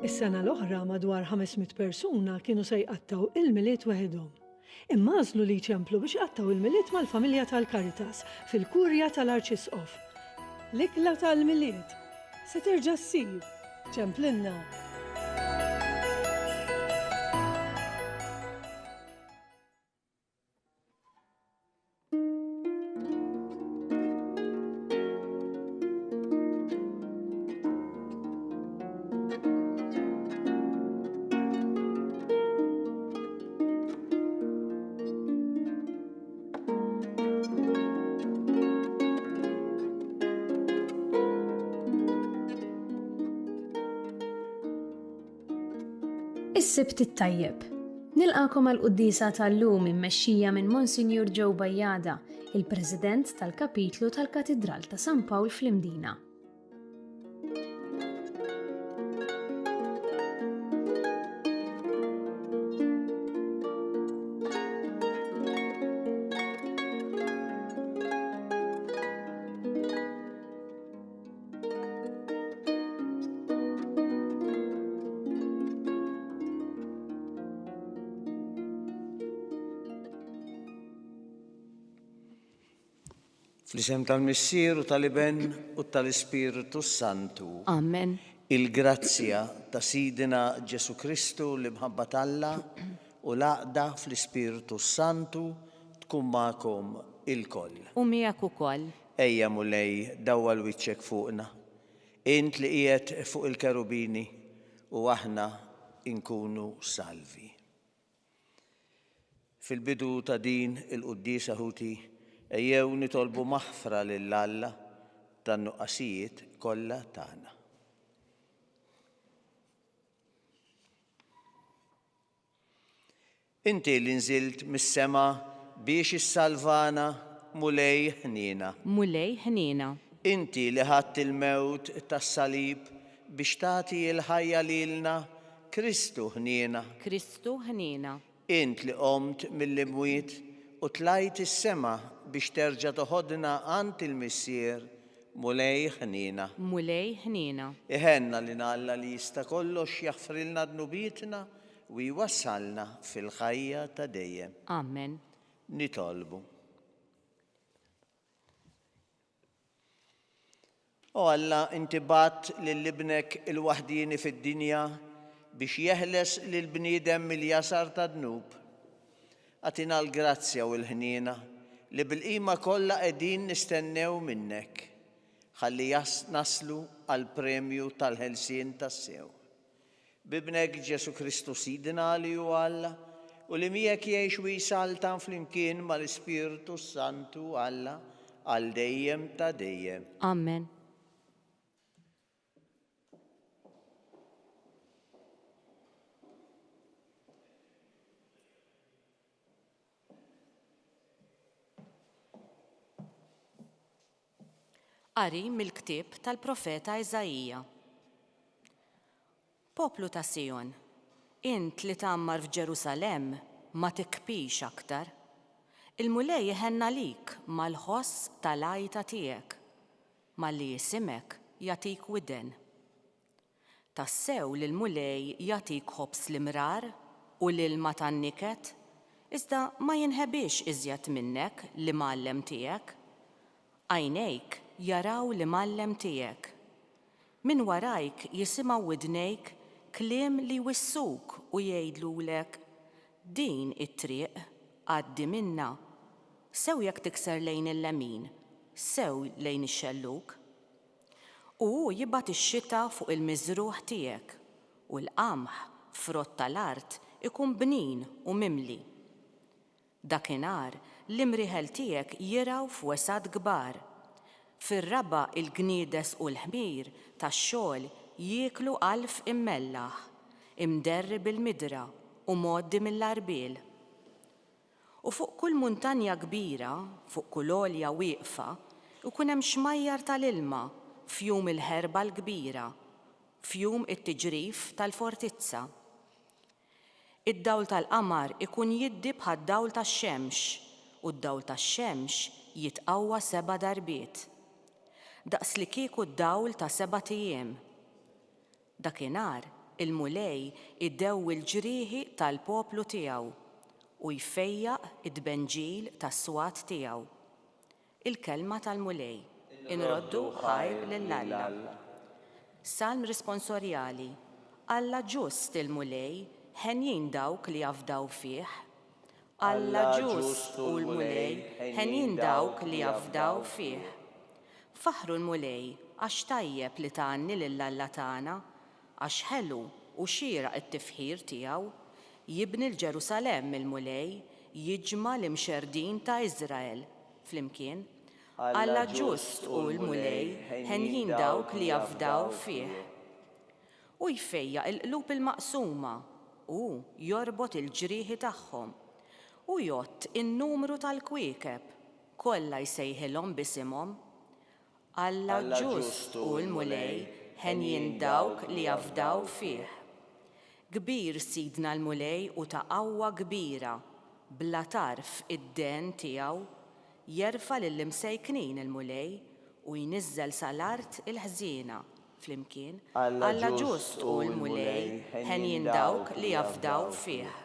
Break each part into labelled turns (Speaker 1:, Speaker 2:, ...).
Speaker 1: Is-sena l-oħra madwar 500 persuna kienu se jqattaw il-miliet weħidhom. Imma għażlu li jċemplu biex jqattaw il-miliet mal-familja tal-Karitas fil-kurja tal-Arċisqof. L-ikla tal-miliet se terġa' ssir. ċemplinna.
Speaker 2: Is-Sibt it-Tajjeb. Nilqakom għall-Qudiesa tal-lum immexxija minn Monsinjur Joe Bajjada, il-President tal-Kapitlu tal-Katedral ta' San Pawl fl-Imdina.
Speaker 3: Fl-isem tal-Missier u tal-Iben u tal-Ispiritu Santu.
Speaker 4: Amen.
Speaker 3: Il-grazzja ta' Sidina Ġesu Kristu li mħabba Alla u l-għaqda fl-Ispiritu Santu tkun magħkom il-koll.
Speaker 4: U miegħek ukoll.
Speaker 3: Ejja mulej dawwa l-wiċċek fuqna. Int li qiegħed fuq il-kerubini u aħna inkunu salvi. Fil-bidu ta' din il-Quddiesa Ħuti ejjew nitolbu maħfra lill-Alla tan-nuqqasijiet kollha tagħna. Inti li nżilt mis-sema biex issalvana mulej ħniena.
Speaker 4: Mulej ħniena.
Speaker 3: Inti li ħadt il-mewt tas-salib biex tagħti l-ħajja lilna Kristu ħniena.
Speaker 4: Kristu ħniena.
Speaker 3: Int li qomt mill-imwiet u tlajt is-sema biex terġa' toħodna għand il-Missier mulej ħniena.
Speaker 4: Mulej ħniena.
Speaker 3: Iħenna li Alla li jista' kollox jaħfrilna dnubietna u jwassalna fil-ħajja ta' dejjem.
Speaker 4: Amen.
Speaker 3: Nitolbu. O Alla, inti bat lill-ibnek il-waħdini fid-dinja biex jeħles lill-bniedem mill-jasar ta' dnub. Għatina l-grazzja u l-ħniena li bil-qima kollha qegħdin nistennew minnek. Ħalli naslu għall-premju tal-ħelsien tas-sew. Bibnek Ġesu Kristu Sidina li hu Alla u li miegħek jgħix u jsaltan flimkien mal-Ispiritu Santu Alla għal dejjem ta' dejjem.
Speaker 4: Amen. Qari mill-ktieb tal-Profeta Eżajija. Poplu ta' Sion, int li tgħammar f'Ġerusalemm ma tikpix aktar. Il-mulej iħenna lik mal-ħoss tal-għajta tiegħek, malli jisimek jagħtik widen. Tassew li l-mulej jagħtik ħobs l-imrar u l-ilma tan-niket, iżda ma jinħebix iżjed minnek li mallem tiegħek. Għajnejk jaraw li mallem tiegħek. Min warajk jisimgħu widnejk kliem li wissuk u jgħidlulek din it-triq għaddi minna. Sew jekk tikser lejn il-lemin, sew lejn ix-xelluk. U jibgħat ix-xita fuq il-miżruħ tiegħek u l-qamħ frott tal-art ikun bnin u mimli. Dakinhar l-imriħel tiegħek jiraw f'wesad kbar. Fir-raba il-gniedes u l-ħmir tax-xogħol jieklu alf immellaħ, imderri bil-midra u moddi mill-arbil. U fuq kull muntanja kbira, fuq kull għolja wieqfa, ikun hemm xmajjar tal-ilma f'jum il-ħerba l-kbira, f'jum it-tiġrif tal-fortizza. Id-dawl tal-qamar ikun jiddi bħad-dawl tax-xemx u d-dawl tax-xemx jitqawwa 7 darbiet. Daqs li kieku d-dawl ta' 7 ijiem, Dakinhar il-mulej iddew il-ġrieħi tal-poplu tiegħu u jfejjaq id-benġil tas-swat tiegħu. Il-kelma tal-mulej inroddu ħajr lill-Alla. Salm risponsorjali. Alla ġust il-mulej ħenjin dawk li jafdaw fih. Alla ġust u l-mulej ħenjin dawk li jafdaw fih. Faħru l-mulej għax tajjeb li tanni lill-Alla tagħna, għax ħelu u xieraq it-tifħir tiegħu, jibni l-Ġerusalem il-mulej, jiġma l-imxerdin ta' Iżrael. Flimkien, Alla ġust u l-mulej ħenjin dawk li jafdaw fih. U jfejja il-qlub il-maqsuma u jorbot il-ġrieħi tagħhom u jott in-numru tal-kwiekeb kollha jsejħilhom bisimhom. Alla ġust u l-mulej ħenjin dawk li jafdaw fih. Kbir sidna l-mulej u ta' qawwa kbira, bla tarf id-den tiegħu, jerfa' lill-imsejknin il-mulej u jniżżel sal-art il-ħżiena. Flimkien, Alla ġust u l-mulej ħenjin dawk li jafdaw fih.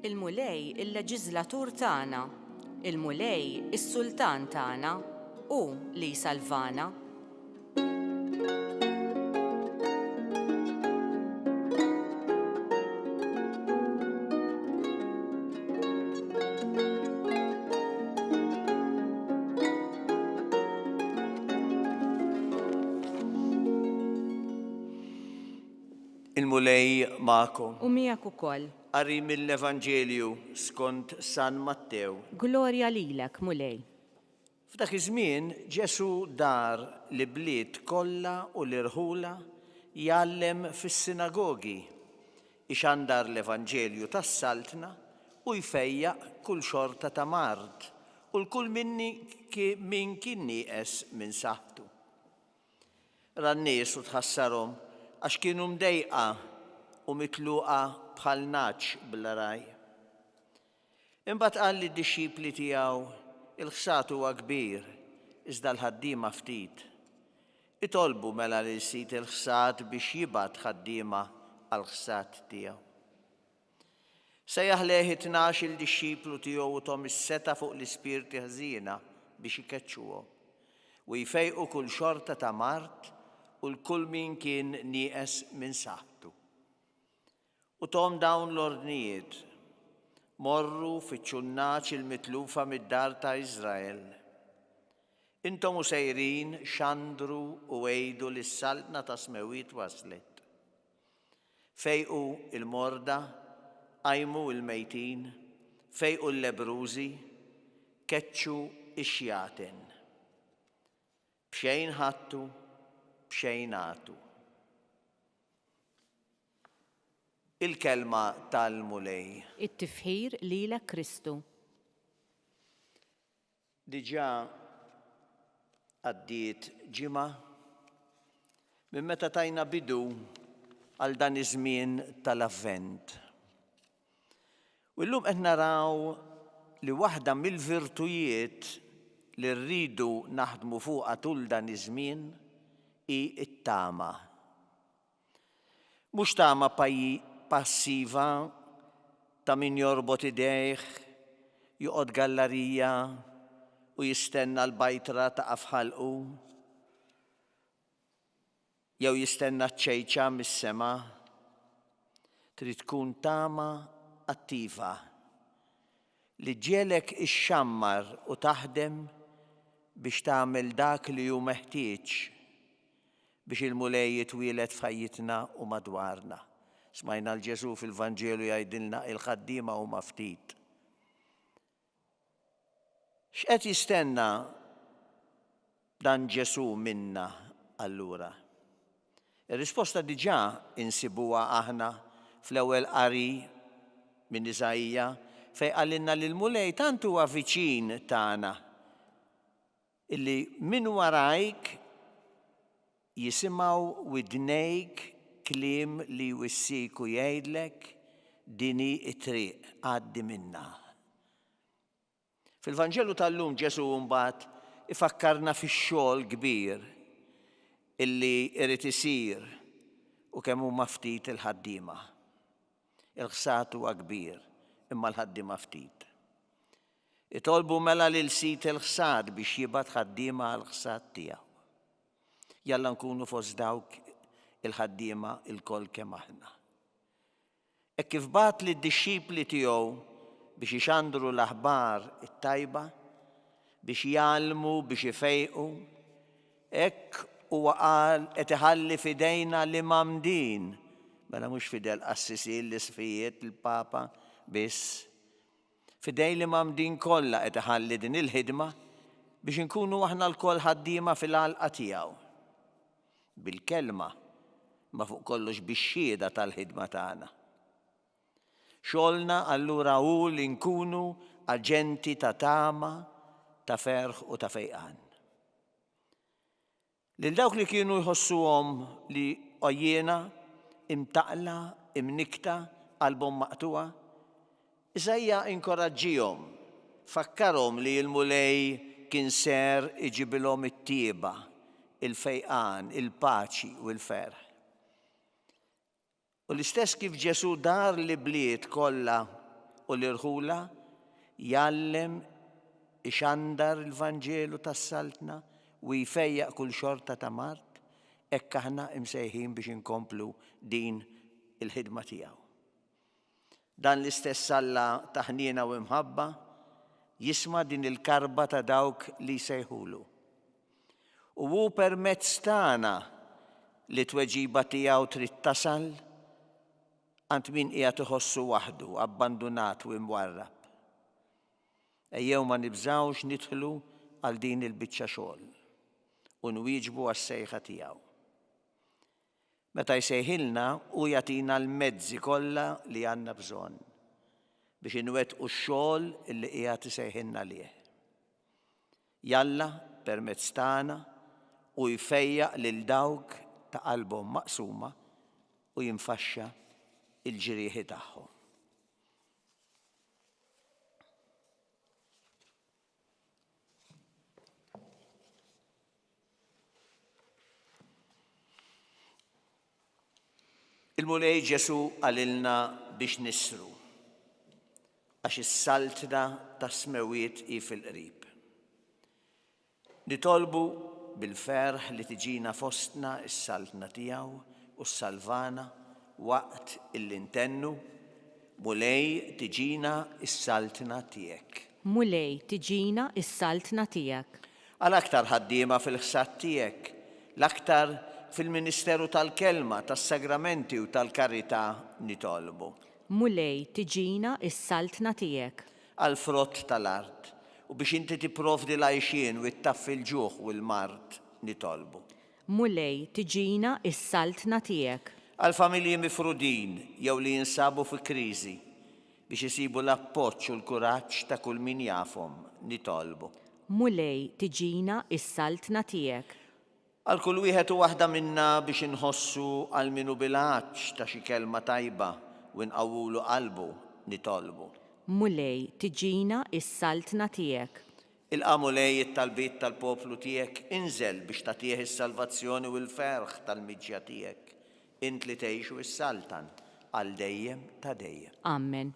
Speaker 4: Il-mulej il-leġiżlatur tagħna, il-mulej is-sultan tagħna u li jsalvana.
Speaker 3: Il-mulej ma'kom.
Speaker 4: U miegħek ukoll.
Speaker 3: Qari mill-Evanġelju skont San Mattew.
Speaker 4: Glorja lilek, mulej.
Speaker 3: F'dak iż-żmien Ġesu dar li bliet kollha u l-irħula jgħallem fis-sinagogi, ixandar l-Evanġelju tas-saltna u jfejjaq kull xorta ta' mard u l-kull min kien nieqes minn saħħtu. Ran-nies u tħassarhom għax kienu mdejqa u mitluqa bħal naċ bl-araj. Imbagħad qal lid-dixxipli tiegħu il-ħsat huwa kbir, iżda l-ħaddiema ftit. Itolbu mela lil sit il-ħsat biex jibgħat ħaddiema għall-ħsat tiegħu. Sejjaħ leħ 12 il-dixxiplu tiegħu u tom is-seta fuq l-ispirti ħżiena biex ikeċċuhom u jfejqu kull xorta ta' mart u l-kull min kien nieqes minn saħħtu. U tom dawn l-ordnijiet, morru fiċ-ċunnaċ il-mitlufa mid-dar ta' Iżrael. Intom u sejrin xandru u għejdu lis-saltna ta' smewiet waslet. Fejqu il-morda, għajmu il-mejtin, fejqu l-lebrużi, keċċu ix-xjaten. B'xejn ħattu, b'xejn għatu. Il-kelma tal-mulej.
Speaker 4: It-tifħir lilek Kristu.
Speaker 3: Diġà għaddiet ġimgħa minn meta tajna bidu għal dan iż-żmien tal-Avvent. U llum qed naraw li waħda mill-virtujiet li rridu naħdmu fuqha tul dan iż-żmien hi t-tama. Mhux tama passiva ta' min jorbot idejh, joqgħod gallerija u jistenna l-bajtra ta' ħalqu, jew jistenna ċ-ċejċa mis-sema. Trid tkun tama attiva li ġielek ix-xammar u taħdem biex tagħmel dak li hu meħtieġ biex il-mulej jitwielet f'ħajjitna u madwarna. Smajna l-Ġesu fil-Vanġelu jgħidilna il-ħaddiema huma ftit. X'qed jistenna dan Ġesu minna allura? Ir-risposta diġà insibuha aħna fl-ewwel qari minn Iżajja fejn qalilna li l-mulej tant huwa viċin tagħna illi min warajk jisimaw widnejk klim li wissiku jgħidlek dini it-triq għaddi minna. Fil-Vanġelu tal-lum Ġesu mbagħad ifakkarna fix-xogħol kbir illi irid isir u kemm huma ftit il-ħaddiema. Il-ħsat huwa kbir, imma l-ħaddiema ftit. Itolbu mela lil sit il-ħsad biex jibgħat ħaddiema għall-ħsad tiegħu. Jalla nkunu fost dawk il-ħaddiema il-koll kemm aħna. Hekk kif bagħat lid-dixxipli tiegħu biex ixandru l-aħbar it-tajba, biex jgħallmu, biex ifejqu, hekk huwa qal qed iħalli f'idejna li mamdin, mela mhux fidel qassisin l-isfijiet il-Papa biss. Fidej li mamdin kollha qed iħalli din il-ħidma biex inkunu aħna l-koll ħaddiema fil-għalqa tiegħu. Bil-kelma, ma fuq kollox bix-xhieda tal-ħidma tagħna. Xogħolna allura hu li nkunu aġenti ta' tama, ta' ferħ u ta' fejqan. Lil dawk li kienu jħossuhom li għajjena, imtaqla, imnikta, qalbhom maqtuwa, Iżajja inkoraġġihom, fakkarhom li l-mulej kien ser iġibilhom it-tieba, il-fejqan, il-paċi u l-ferħ. U l-istess kif Ġesu dar li bliet kollha u l-irħula, jgħallem ixandar il-Vanġelu tas-saltna u jfejjaq kull xorta ta' Mart, hekk aħna imsejħin biex inkomplu din il-ħidma tiegħu. Dan l-istess Alla ta' ħniena u imħabba jisma' din il-karba ta' dawk li jsejħulu. U hu permezz tagħna li tweġiba tiegħu trid tasal għand min qiegħed iħossu waħdu, abbandunat u imwarrab. Ejjew ma nibżgħux nidħlu għal din il-biċċa xogħol u nwieġbu għas-sejħa tiegħu. Meta jsejħilna u jagħtina l-mezzi kollha li għandna bżonn biex inwettqu x-xogħol illi qiegħed isejħilna lih. Jalla permezz tagħna u jfejjaq lil dawk ta' qalbhom maqsuma u jinfaxxa il-ġrieħi tagħhom. Il-mulej Ġesu għalilna biex nisru, għax is-saltna ta' smewiet hi fil-qrib. Nitolbu bil-ferħ li tiġina fostna is-saltna tiegħu u s-salvana waqt il-intennu, mulej tiġina is-saltna tiegħek.
Speaker 4: Mulej tiġina is-saltna tiegħek.
Speaker 3: Għal-aktar ħaddiema fil-ħsad tiegħek, l-aktar fil-Ministeru tal-Kelma, tas-Sagramenti u tal-Karità nitolbu.
Speaker 4: Mulej tiġina is-saltna tiegħek.
Speaker 3: Għal-frott tal-art u biex inti tipprovdi l-għajxien u ttaffi l-ġuħ u l-mart nitolbu.
Speaker 4: Mulej tiġina is-saltna tiegħek.
Speaker 3: Għal-familji mifrudin jew li jinsabu fi kriżi biex isibu l-appoġġ u l-kuraġġ ta' kull min jafhom nitolbu.
Speaker 4: Mulej tiġina is-saltna tiegħek.
Speaker 3: Għal kull wieħed u waħda minna biex inħossu għal minu bilanċ ta' xi kelma tajba u nqawwulu qalbu nitolbu.
Speaker 4: Mulej tiġina is-saltna tiegħek.
Speaker 3: Ilqa' mulej it-talbiet tal-poplu tiegħek inżel biex tagħtih is-salvazzjoni u l-ferħ tal-miġja tiegħek. Int li tgħixu is-saltan għal dejjem ta' dejjem.
Speaker 4: Amen.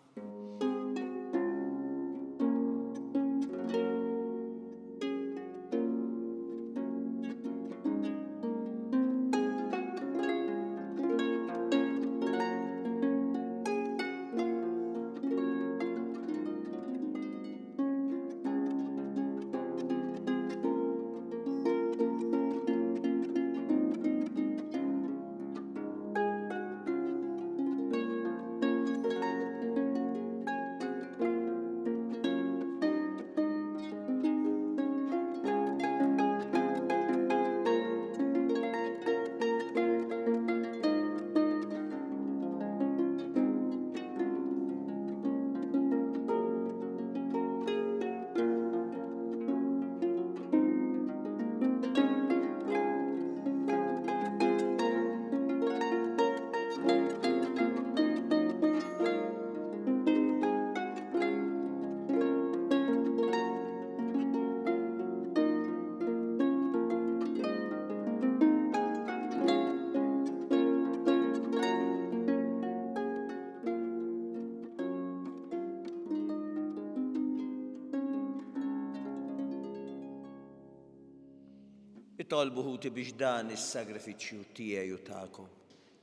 Speaker 3: Nitolbu ħuti biex dan is-sagrifiċċju tiegħi u tagħkom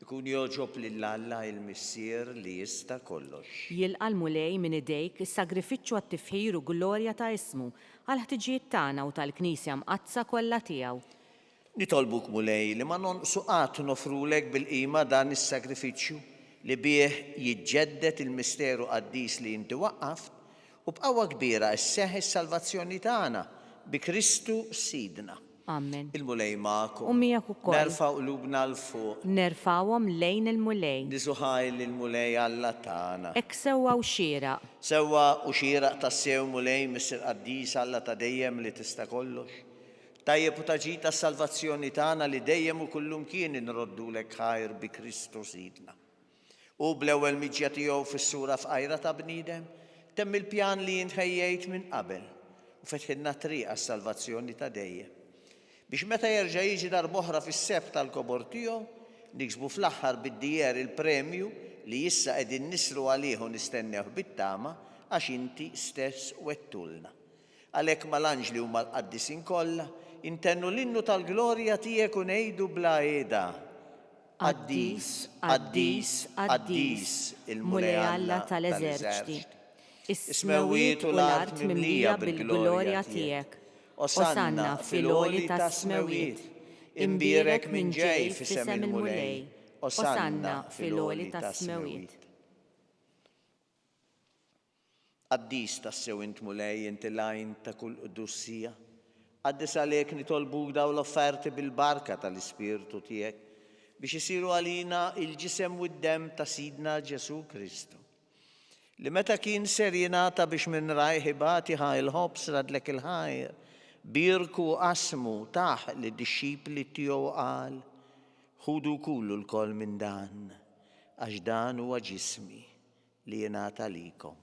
Speaker 3: ikun joġob lill-Alla il-Missier li jista' kollox.
Speaker 4: Jilqa' l-mulej minn idejk is-sagrifiċċju għat-tifħir u glorja ta' ismu għal ħtiġijiet tagħna u tal-Knisja mqazza kollha tiegħu.
Speaker 3: Nitolbuk mulej li ma nonqsu qatt nofrulek bil-qima dan is-sagrifiċċju li bih jiġġedded il-misteru qaddis li inti waqqaft u b'qawwa kbira isseħħ is-salvazzjoni tagħna bi Kristu Sidna.
Speaker 4: Amen.
Speaker 3: Il-mulej magħkom.
Speaker 4: U miegħek ukoll.
Speaker 3: Nerfa' qlubna l fuq.
Speaker 4: Nerfawhom lejn il-mulej.
Speaker 3: Nisuħaj lill-mulej Alla tagħna.
Speaker 4: Ek sewwa u xieraq.
Speaker 3: Sewwa u xieraq tassew mulej Missier qaddis Alla ta' dejjem li tista' kollox. Tajjeb u taġid tas-salvazzjoni tagħna li dejjem u kullum kien inroddulek ħajr bi Kristu Sidna. U bl-ewwel miġja tiegħu fis-sura f'qajra ta' bniedem temm il-pjan li jinħejjejt minn qabel u fetħilna triq għas-salvazzjoni ta' dejjem. Biex meta jerġa' jiġi darb'oħra fis-sebb tal-kobor tiegħu niksbu fl-aħħar bid-dijer il-premju li issa qegħdin nisru għalih u nistennew bit-tama għax inti stess wettulna. Għalhekk mal-anġli u mal-qaddisin kollha intennu l-innu tal-glorja tiegħek u ngħidu bla qiegħda. Qaddis, qaddis, qaddis, il-mulej Alla tal-eżerċiti. Is-smewwiet u l-art mimlija bil-glorja tiegħek. Osanna fil-għoli tas-smewwiet, imbierek minn ġej f'isem il-mulej. Osanna fil-għoli tas-smewwiet. Qaddis tassew int mulej inti lajn ta' kull qudussija. Qaddis għalhekk nitolbuk daw l-offerti bil-barka tal-Ispirtu tiegħek biex isiru għalina il-ġisem u d-dem ta' Sidna Ġesu Kristu. Li meta kien ser jingħata biex minn rajħibati il-ħobs radlek il-ħajr, birku qasmu taħ li d-disċipli tiegħu qal, ħudu kullu l-koll minn dan, għax dan huwa ġismi li jingħata likom.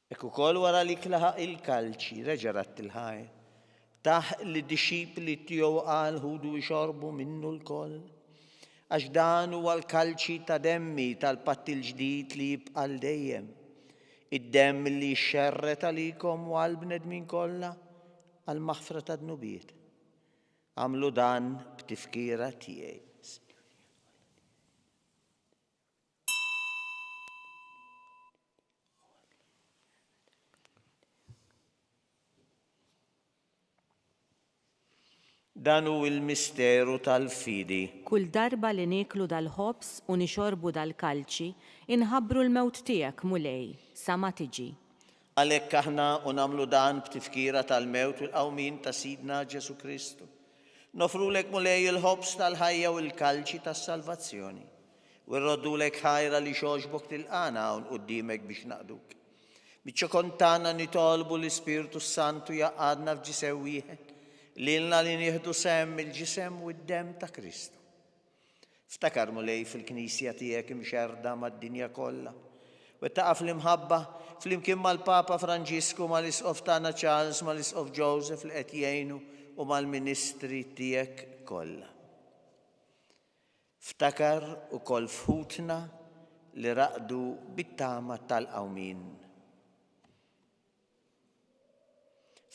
Speaker 3: Ek ukoll wara li klaħaq il-kalċi reġarat il-ħajr. Taħ li d-disċipli tiegħu qal ħudu jxorbu minnu l-koll. Għax dan huwa l-kalċi ta' demmi tal-patt il-ġdid li jibqa' dejjem. Id-demm li xxerret għalikom u għall-bnedmin kollha għall-maħfra ta' dnubiet. Għamlu dan b'tifkira tiegħi. Dan hu il-misteru tal-fidi.
Speaker 4: Kull darba li nieklu dal-ħobs u nixorbu dal-kalċi, inħabbru l-mewt tiegħek mulej, sa ma tiġi.
Speaker 3: Għalhekk aħna u nagħmlu dan b'tifkira tal-mewt u l-qawmin ta' Sidna Ġesu Kristu. Nofrulek mulej il-ħobs tal-ħajja u l-kalċi tas-salvazzjoni. U rroddulek ħajra li xoġbok tilqana hawn quddiemek biex naqduk. Biċċa kontana nitolbu l-Ispirtu Santu jaqadna f'ġisew wieħed. Lilna li nieħdu sem il-ġisem u d-dem ta' Kristu. Ftakar mulej fil-Knisja tiegħek imxerda mad-dinja kollha. Wettaqa fl-imħabba flimkien mal-Papa Franġisku, mal-Isqof tagħna Charles, mal-Isqof Joseph li qed jgħinu u mal-ministri tiegħek kollha. Ftakar ukoll fħutna li raqdu bit-tama tal-qawmin.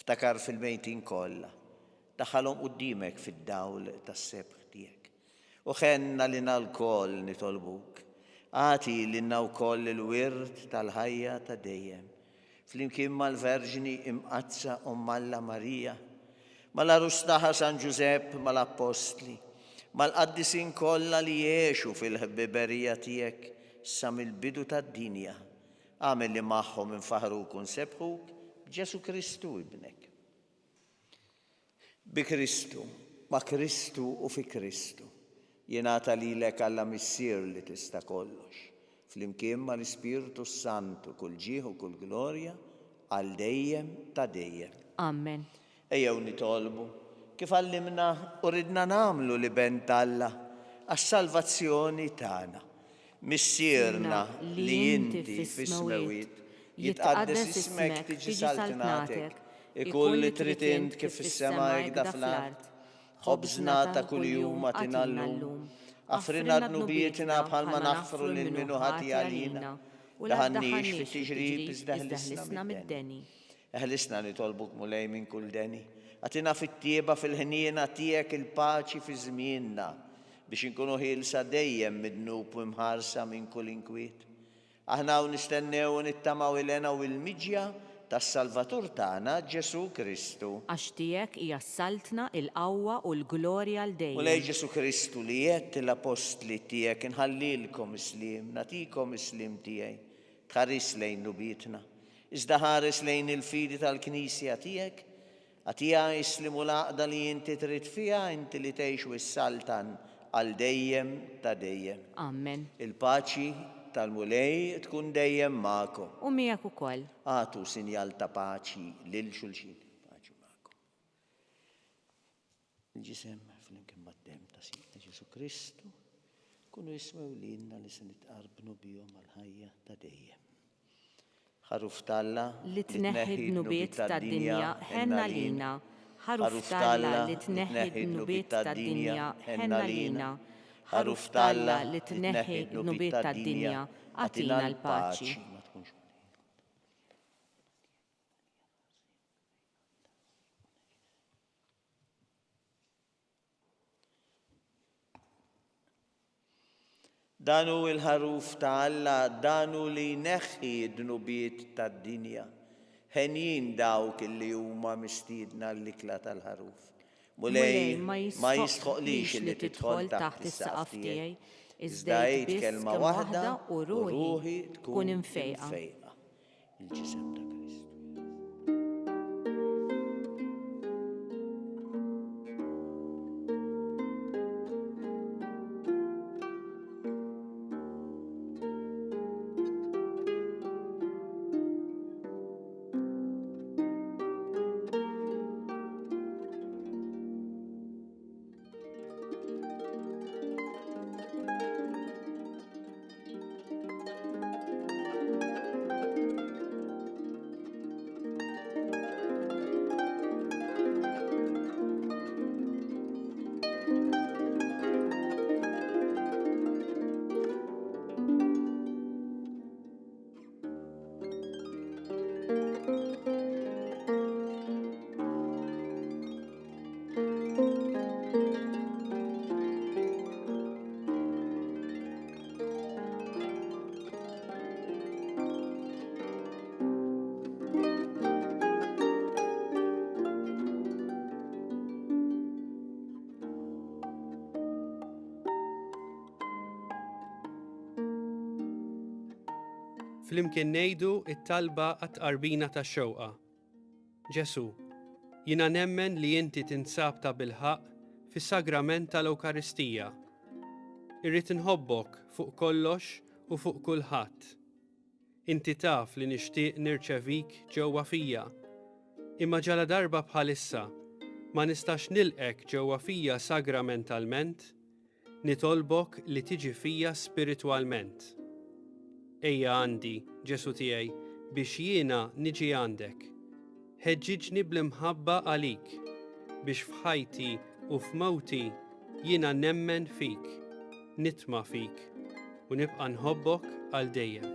Speaker 3: Ftakar fil-mejtin kollha. Daħalhom quddiemek fid-dawl tas-sebħ tiegħek. U ħenna lina l-koll nitolbuk. Għati lina wkoll il-wirt tal-ħajja ta' dejjem. Flimkien mal-Verġini imqazza Alla Marija, mal-Arus tagħha San Ġusepp, mal-Apostli, mal-qaddisin kollha li jgħixu fil-ħbiberija tiegħek sa mill-bidu tad-dinja. Għamel li magħhom infaħruk u nsebħuk b'Ġesu Kristu ibnek. Bi Kristu, ma' Kristu u fi Kristu, jingħata lilek Alla Missier li tista' kollox, flimkien mal-Ispirtu Santu kull ġieħ u kull glorja għal dejjem ta' dejjem.
Speaker 4: Amen.
Speaker 3: Ejjew nitolbu kif għallimna u ridna nagħmlu li bent Alla għas-salvazzjoni tagħna. Missierna li inti fis-smewwiet jitqaddes ismek tiġi saltnatek. Ikun li trid int kif fis-sema hekk fl-art. Ħobżna ta' kuljum atina llum. Għafrina d-nubietna bħalma naħfru l-minuħati għalina. Daħannix fit tiġrib izdaħlisna mid-deni. Eħlisna nitolbuk mulej minn kull deni. Għatina fit-tieba fil-ħniena tijek il-paċi fi żmienna biex inkunu ħilsa dejjem mid-nub u mħarsa minn kull inkwiet. Aħna u nistennew u nittamaw il-ena u il-miġja tas-Salvatur tagħna Ġesu Kristu.
Speaker 4: Għax tiegħek hija saltna il-qawwa u l-glorja l dejjem.
Speaker 3: U lej Ġesu Kristu li jett l-apostli tiegħek inħallilkom islim, natikom islim tiegħi, tħares lejn nubietna. Iżda ħares lejn il-fidi tal-Knisja tiegħek, għatija islimu l-għaqda li inti trid fiha inti li tgħix wis-saltan għal dejjem ta' dejjem.
Speaker 4: Amen.
Speaker 3: Il-paċi tal-mulej tkun dejjem magħkom.
Speaker 4: U miegħek ukoll.
Speaker 3: Għatu sinjal ta' paċi lil xulxin. Paċi magħkom. Il-ġisem fl-imkien mad-dem ta' Sidna Ġesu Kristu kunu jismew lilna li se nitqarbnu bihom għal-ħajja ta' dejjem. Ħaruf Talla
Speaker 4: li tneħħi d-nubiet tad-dinja ħenna lina. Ħaruf Talla li tneħħi d-nubiet tad-dinja ħenna lina. Ħaruf Talla li tneħħi d-nubiet tad-dinja għatina l-paċi.
Speaker 3: Danu il-ħaruf ta' Alla, danu li neħħi d-nubiet tad-dinja. Ħenjin dawk li huma mistiedna l-ikla tal-ħaruf. Mulej ma jistħoqlix li tidħol taħt is-saqaf tiegħi, iżda jgħid kelma waħda u ruħi tkun imfejqa. Il-ġisem ta' Kristu.
Speaker 5: Flimkien ngħidu it-talba għat-qarbina tax-xewqa. Ġesu, jiena nemmen li inti tinsab ta' bilħaq fis-sagrament tal-Ewkaristija. Irrid inħobbok fuq kollox u fuq kulħadd. Inti taf li nixtieq nirċevik ġewwa fija. Imma ġala darba bħalissa ma nistax nilqek ġewwa fija sagramentalment, nitolbok li tiġi fija spiritwalment. Ejja għandi, Ġesu tiegħi, biex jiena niġi għandek. Ħeġġiġni bl-imħabba għalik, biex f'ħajti u f'mawti jiena nemmen fik, nitma' fik, u nibqa' nħobbok għal dejjem.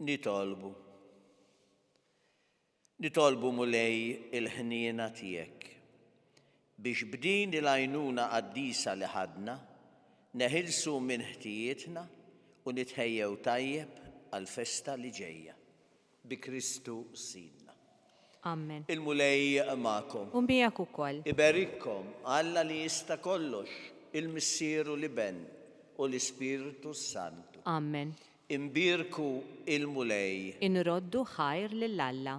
Speaker 3: Nitolbu. Nitolbu mulej il-ħniena tiegħek biex b'din il-għajnuna qaddisa li ħadna neħilsu minn ħtijietna u nitħejjew tajjeb għal-festa li ġejja. Bi Kristu sidna.
Speaker 4: Amen.
Speaker 3: Il-mulej ma'kom.
Speaker 4: Umbijak ukoll.
Speaker 3: Iberikkom Alla li jista' kollox, il-Missieru li ben u l-Ispiritu Santu.
Speaker 4: Amen.
Speaker 3: Imbirku il-mulej.
Speaker 4: Inroddu ħajr lill-Alla.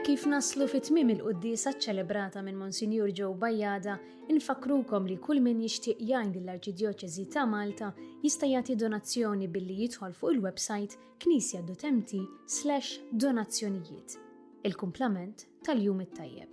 Speaker 2: Kif naslu fit-tmiem il-quddisa ċċelebrata minn Monsinjur Joe Bajjada, infakrukom li kull min jixtieq jgħin lill-Arċidjoċeżi ta' Malta jista' jagħti donazzjoni billi jidħol fuq il-website knisja.mt/donazzjonijiet. Il-kumplament tal-jum it-tajjeb.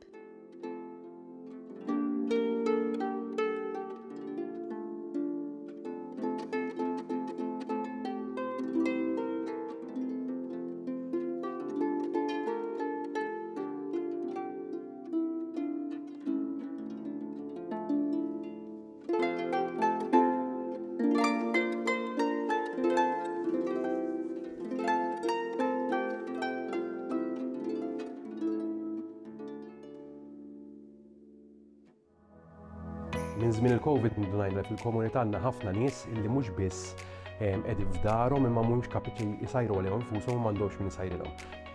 Speaker 6: Minn żmien il-Covid ndunajna fil-komunità għandna ħafna nies illi mhux biss qegħdin f'darhom imma mhumiex kapaċi jsajru għalihom infushom u m'għandhomx min isajrilhom.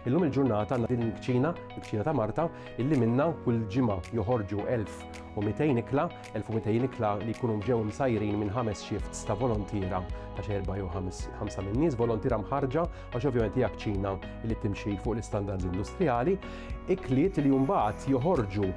Speaker 6: Illum il-ġurnata għandna din il-kċina ta' Marta illi minnha kull ġimgħa joħorġu 1200 ikla, 1200 ikla li jkunu ġew msajrin minn 5 shifts ta' volontira ta' 4 jew 5 minn nies volontira mħarġa għax ovvjament hija kċina li timxi fuq l-istandards industrijali, ikliet li mbagħad joħorġu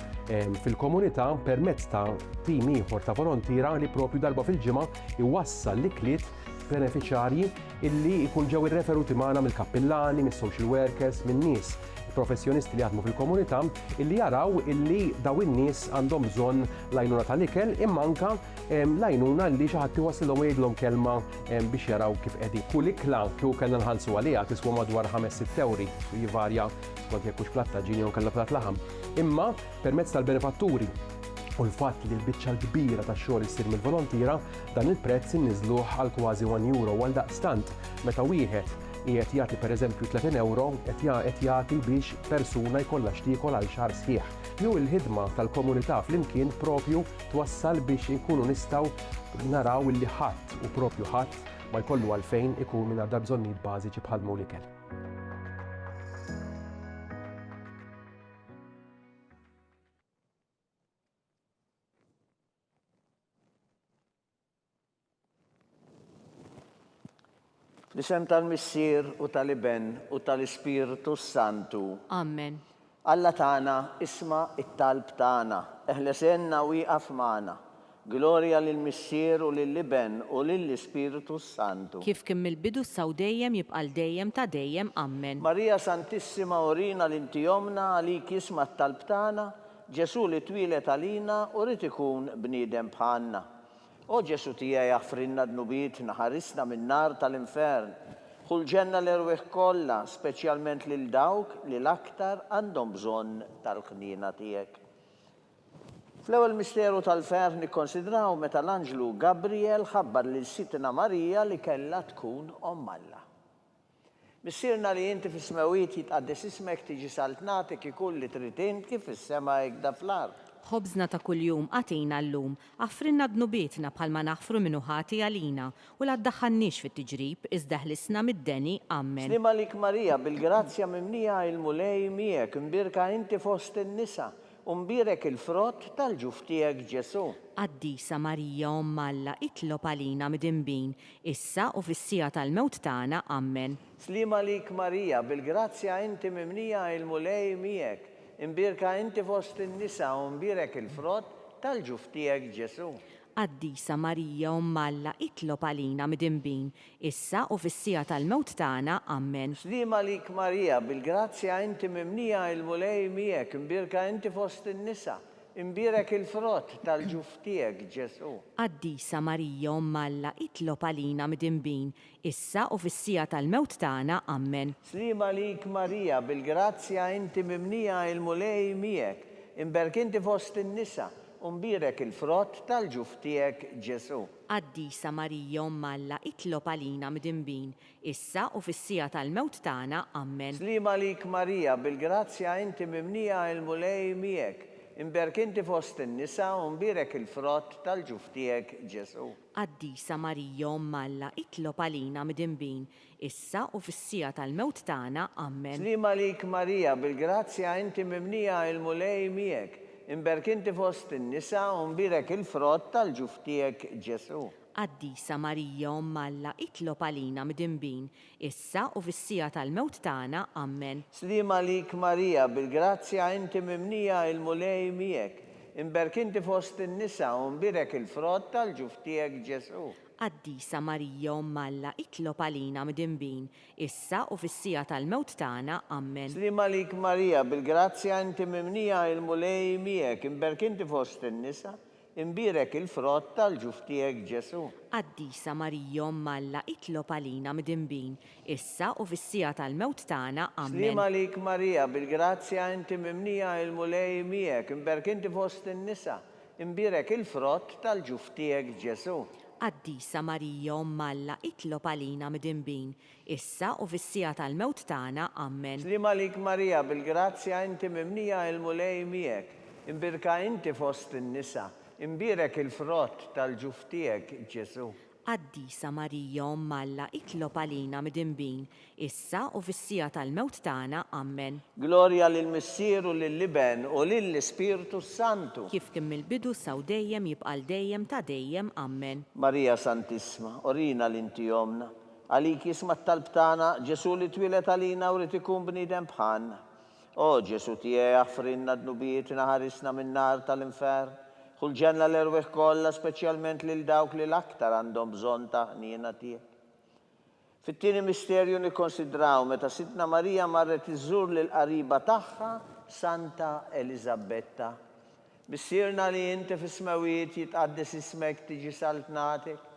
Speaker 6: fil-komunità permezz ta' tim ieħor ta' volontira li propju darba fil-ġimgħa iwassal l-ikliet beneficjarji illi jkun ġew irreferuti magħna mill-kappillani, mis-social workers, minn nies professjonisti li jaħdmu fil-komunità illi jaraw illi daw in-nies għandhom bżonn l-għajnuna tal-ikel imma anke l-għajnuna li xi ħadd iwassilhom u jgħidlhom kelma biex jaraw kif qegħdin. Kull ikla kieku kellna nħallsu għaliha tiswa madwar 5-6 euri, jivarja skont jekk hux platt ta' ġini jew kellha platt laħam. Imma permezz tal-benefatturi u l-fatt li l-biċċa l-kbira tax-xogħol issir mill-volontira dan il-prezz inniżluh għal kważi 1 euro għal daqstant meta wieħed qiegħed jagħti pereżempju 30 euro qed jagħti biex persuna jkollha x'tiekol għal xahar sħiħ. Jew il-ħidma tal-komunità flimkien propju twassal biex inkunu nistgħu naraw illi ħadd u propju ħadd ma jkollu għalfejn ikun mingħajr bżonnijiet bażiċi bħal l-ikel.
Speaker 3: L-isem tal-Missier u tal-Iben u tal-Ispiritu Santu.
Speaker 4: Amen.
Speaker 3: Alla tagħna isma' it-talb tagħna, eħlesenna u wieqaf magħna. Glorja lill-Missier u lill-Iben u lill-Ispiritu Santu.
Speaker 4: Kif kien mill-bidu saw dejjem jibqal dejjem ta' dejjem. Amen.
Speaker 3: Marija Santissima urina l-inti jomna għalik jisma' t-talb tagħna, Ġesu li twilet għalina u rid ikun bniedem bħalna. O Ġesu tiegħi jaħfrinna d-nubietna, ħarisna min-nar tal-infern. Kull ġenna l-erweħ kollha, speċjalment lil dawk li l-aktar għandhom bżonn tal-ħniena tiegħek. Fl-ewwel misteru tal-fer nikkonsidraw meta l-Anġlu Gabriel ħabbar lil Sitna Marija li kellha tkun Omm Alla. Missierna li inti fis-smewiet jitqaddes ismek tiġi saltnatek ikun li trid int kif is-sema hekk fl-ard.
Speaker 4: Ħobżna ta' kuljum għatina llum, għaffrinna d-nubietna bħalma naħfru minnu ħati għalina u la ddaħħannix fit-tiġrib iżda ħlisna mid-deni. Amen.
Speaker 3: Slima lik Marija, bil-grazzja mimnija il-mulej miegħek, imbirka inti fost in-nisa, u mbirek il-frott tal-ġuf tiegħek Ġesu.
Speaker 4: Qaddisa Marija Omm Alla, itlob għalina mid-imbin, issa u fis-sija tal-mewt tagħna. Amen.
Speaker 3: Slima lik Marija, bil-grazzja inti mimnija il-mulej miegħek, imbirka inti fost in-nisa u mbirek il-frott tal-ġuf tiegħek Ġesu.
Speaker 4: Qaddisa Marija Omm Alla, itlob għalina mid-imbin, issa u fis-sija tal-mewt tagħna. Amen.
Speaker 3: Slima lik Marija, bil-grazzja inti mimnija il-mulej miegħek, imbirka inti fost in-nisa imbirek il-frott tal-ġuf tiegħek Ġesu.
Speaker 4: Qaddisa Marija Umm Alla itlob għalina midinbin, issa u fis-sija tal-mewt tagħna, Amen.
Speaker 3: Slima lik Marija, bil-grazzja inti mimnija il-mulej miegħek, imberkinti fost in-nisa, imbirek il-frott tal-ġuf tiegħek Ġesu.
Speaker 4: Qaddisa Marija Umm Alla itlob għalina midinbin, issa u fis-sija tal-mewt tagħna, Amen.
Speaker 3: Slima lik Marija, bil-grazzja inti mimnija il-mulej miegħek, imberkinti fost in-nisa, imbirek il-frott tal-ġuf tiegħek Ġesu.
Speaker 4: Qaddisa Marija Umm Alla itlob għalina midinbin, issa u fis-sija tal-mewt tagħna, Amen.
Speaker 3: Slima lik Marija, bil-grazzja inti mimnija il-mulej miegħek, imberkinti fost in-nisa, imbirek il-frott tal-ġuf tiegħek Ġesu.
Speaker 4: Qaddisa Marija Umm Alla itlob għalina midinbin, issa u fis-sija tal-mewt tagħna, Amen.
Speaker 3: Slima lik Marija, bil-grazzja inti mimnija il-mulej miegħek, imberkinti fost in-nisa, imbirek il-frott tal-ġuf tiegħek Ġesu.
Speaker 4: Qaddisa Marija Umm Alla itlob għalina midinbin, issa u fis-sija tal-mewt tagħna, Amen.
Speaker 3: Slima lik Marija, bil-grazzja inti mimnija il-mulej miegħek, imberkinti fost in-nisa, imbirek il-frott tal-ġuf tiegħek Ġesu.
Speaker 4: Qaddisa Marija Umm Alla itlob għalina midinbin, issa u fis-sija tal-mewt tagħna, Amen.
Speaker 3: Slima lik Marija, bil-grazzja inti mimnija il-mulej miegħek, imberkinti fost in-nisa, imbirek il-frott tal-ġuf tiegħek Ġesu.
Speaker 4: Qaddisa Marija Umm Alla itlob għalina midinbin, issa u fis-sija tal-mewt tagħna, Amen.
Speaker 3: Slima lik Marija, bil-grazzja inti mimnija il-mulej miegħek, imbirka inti fost in-nisa, imbirek il-frott tal-ġuf tiegħek Ġesu.
Speaker 4: Qaddisa Marija Umm Alla itlob għalina midinbin, issa u fis-sija tal-mewt tagħna, Amen.
Speaker 3: Glorja lill-Missieru lill-Liben u lill-Ispirtu Santu.
Speaker 4: Kif kien mill-bidu saw dejjem jibqal dejjem ta' dejjem, Amen.
Speaker 3: Marija Santissima, orina l-inti jomna, għalik jisma t-talb tagħna, Ġesu li twilet għalina u rrid ikun bniedem bħalna. O Ġesu tiegħi aħfrinna d-nubijiet naħarisna min-nar tal-infern. Kull ġenna l-erweħ kollha, speċjalment lil dawk li l-aktar għandhom bżonn ta' ħniena tiegħek. Fit-tieni misterju nikkonsidraw meta Sitna Marija marret iżżur lil qariba tagħha Santa Elisabetta. Missierna li inti fis-smawiet jitqaddis ismek tiġi saltnatek,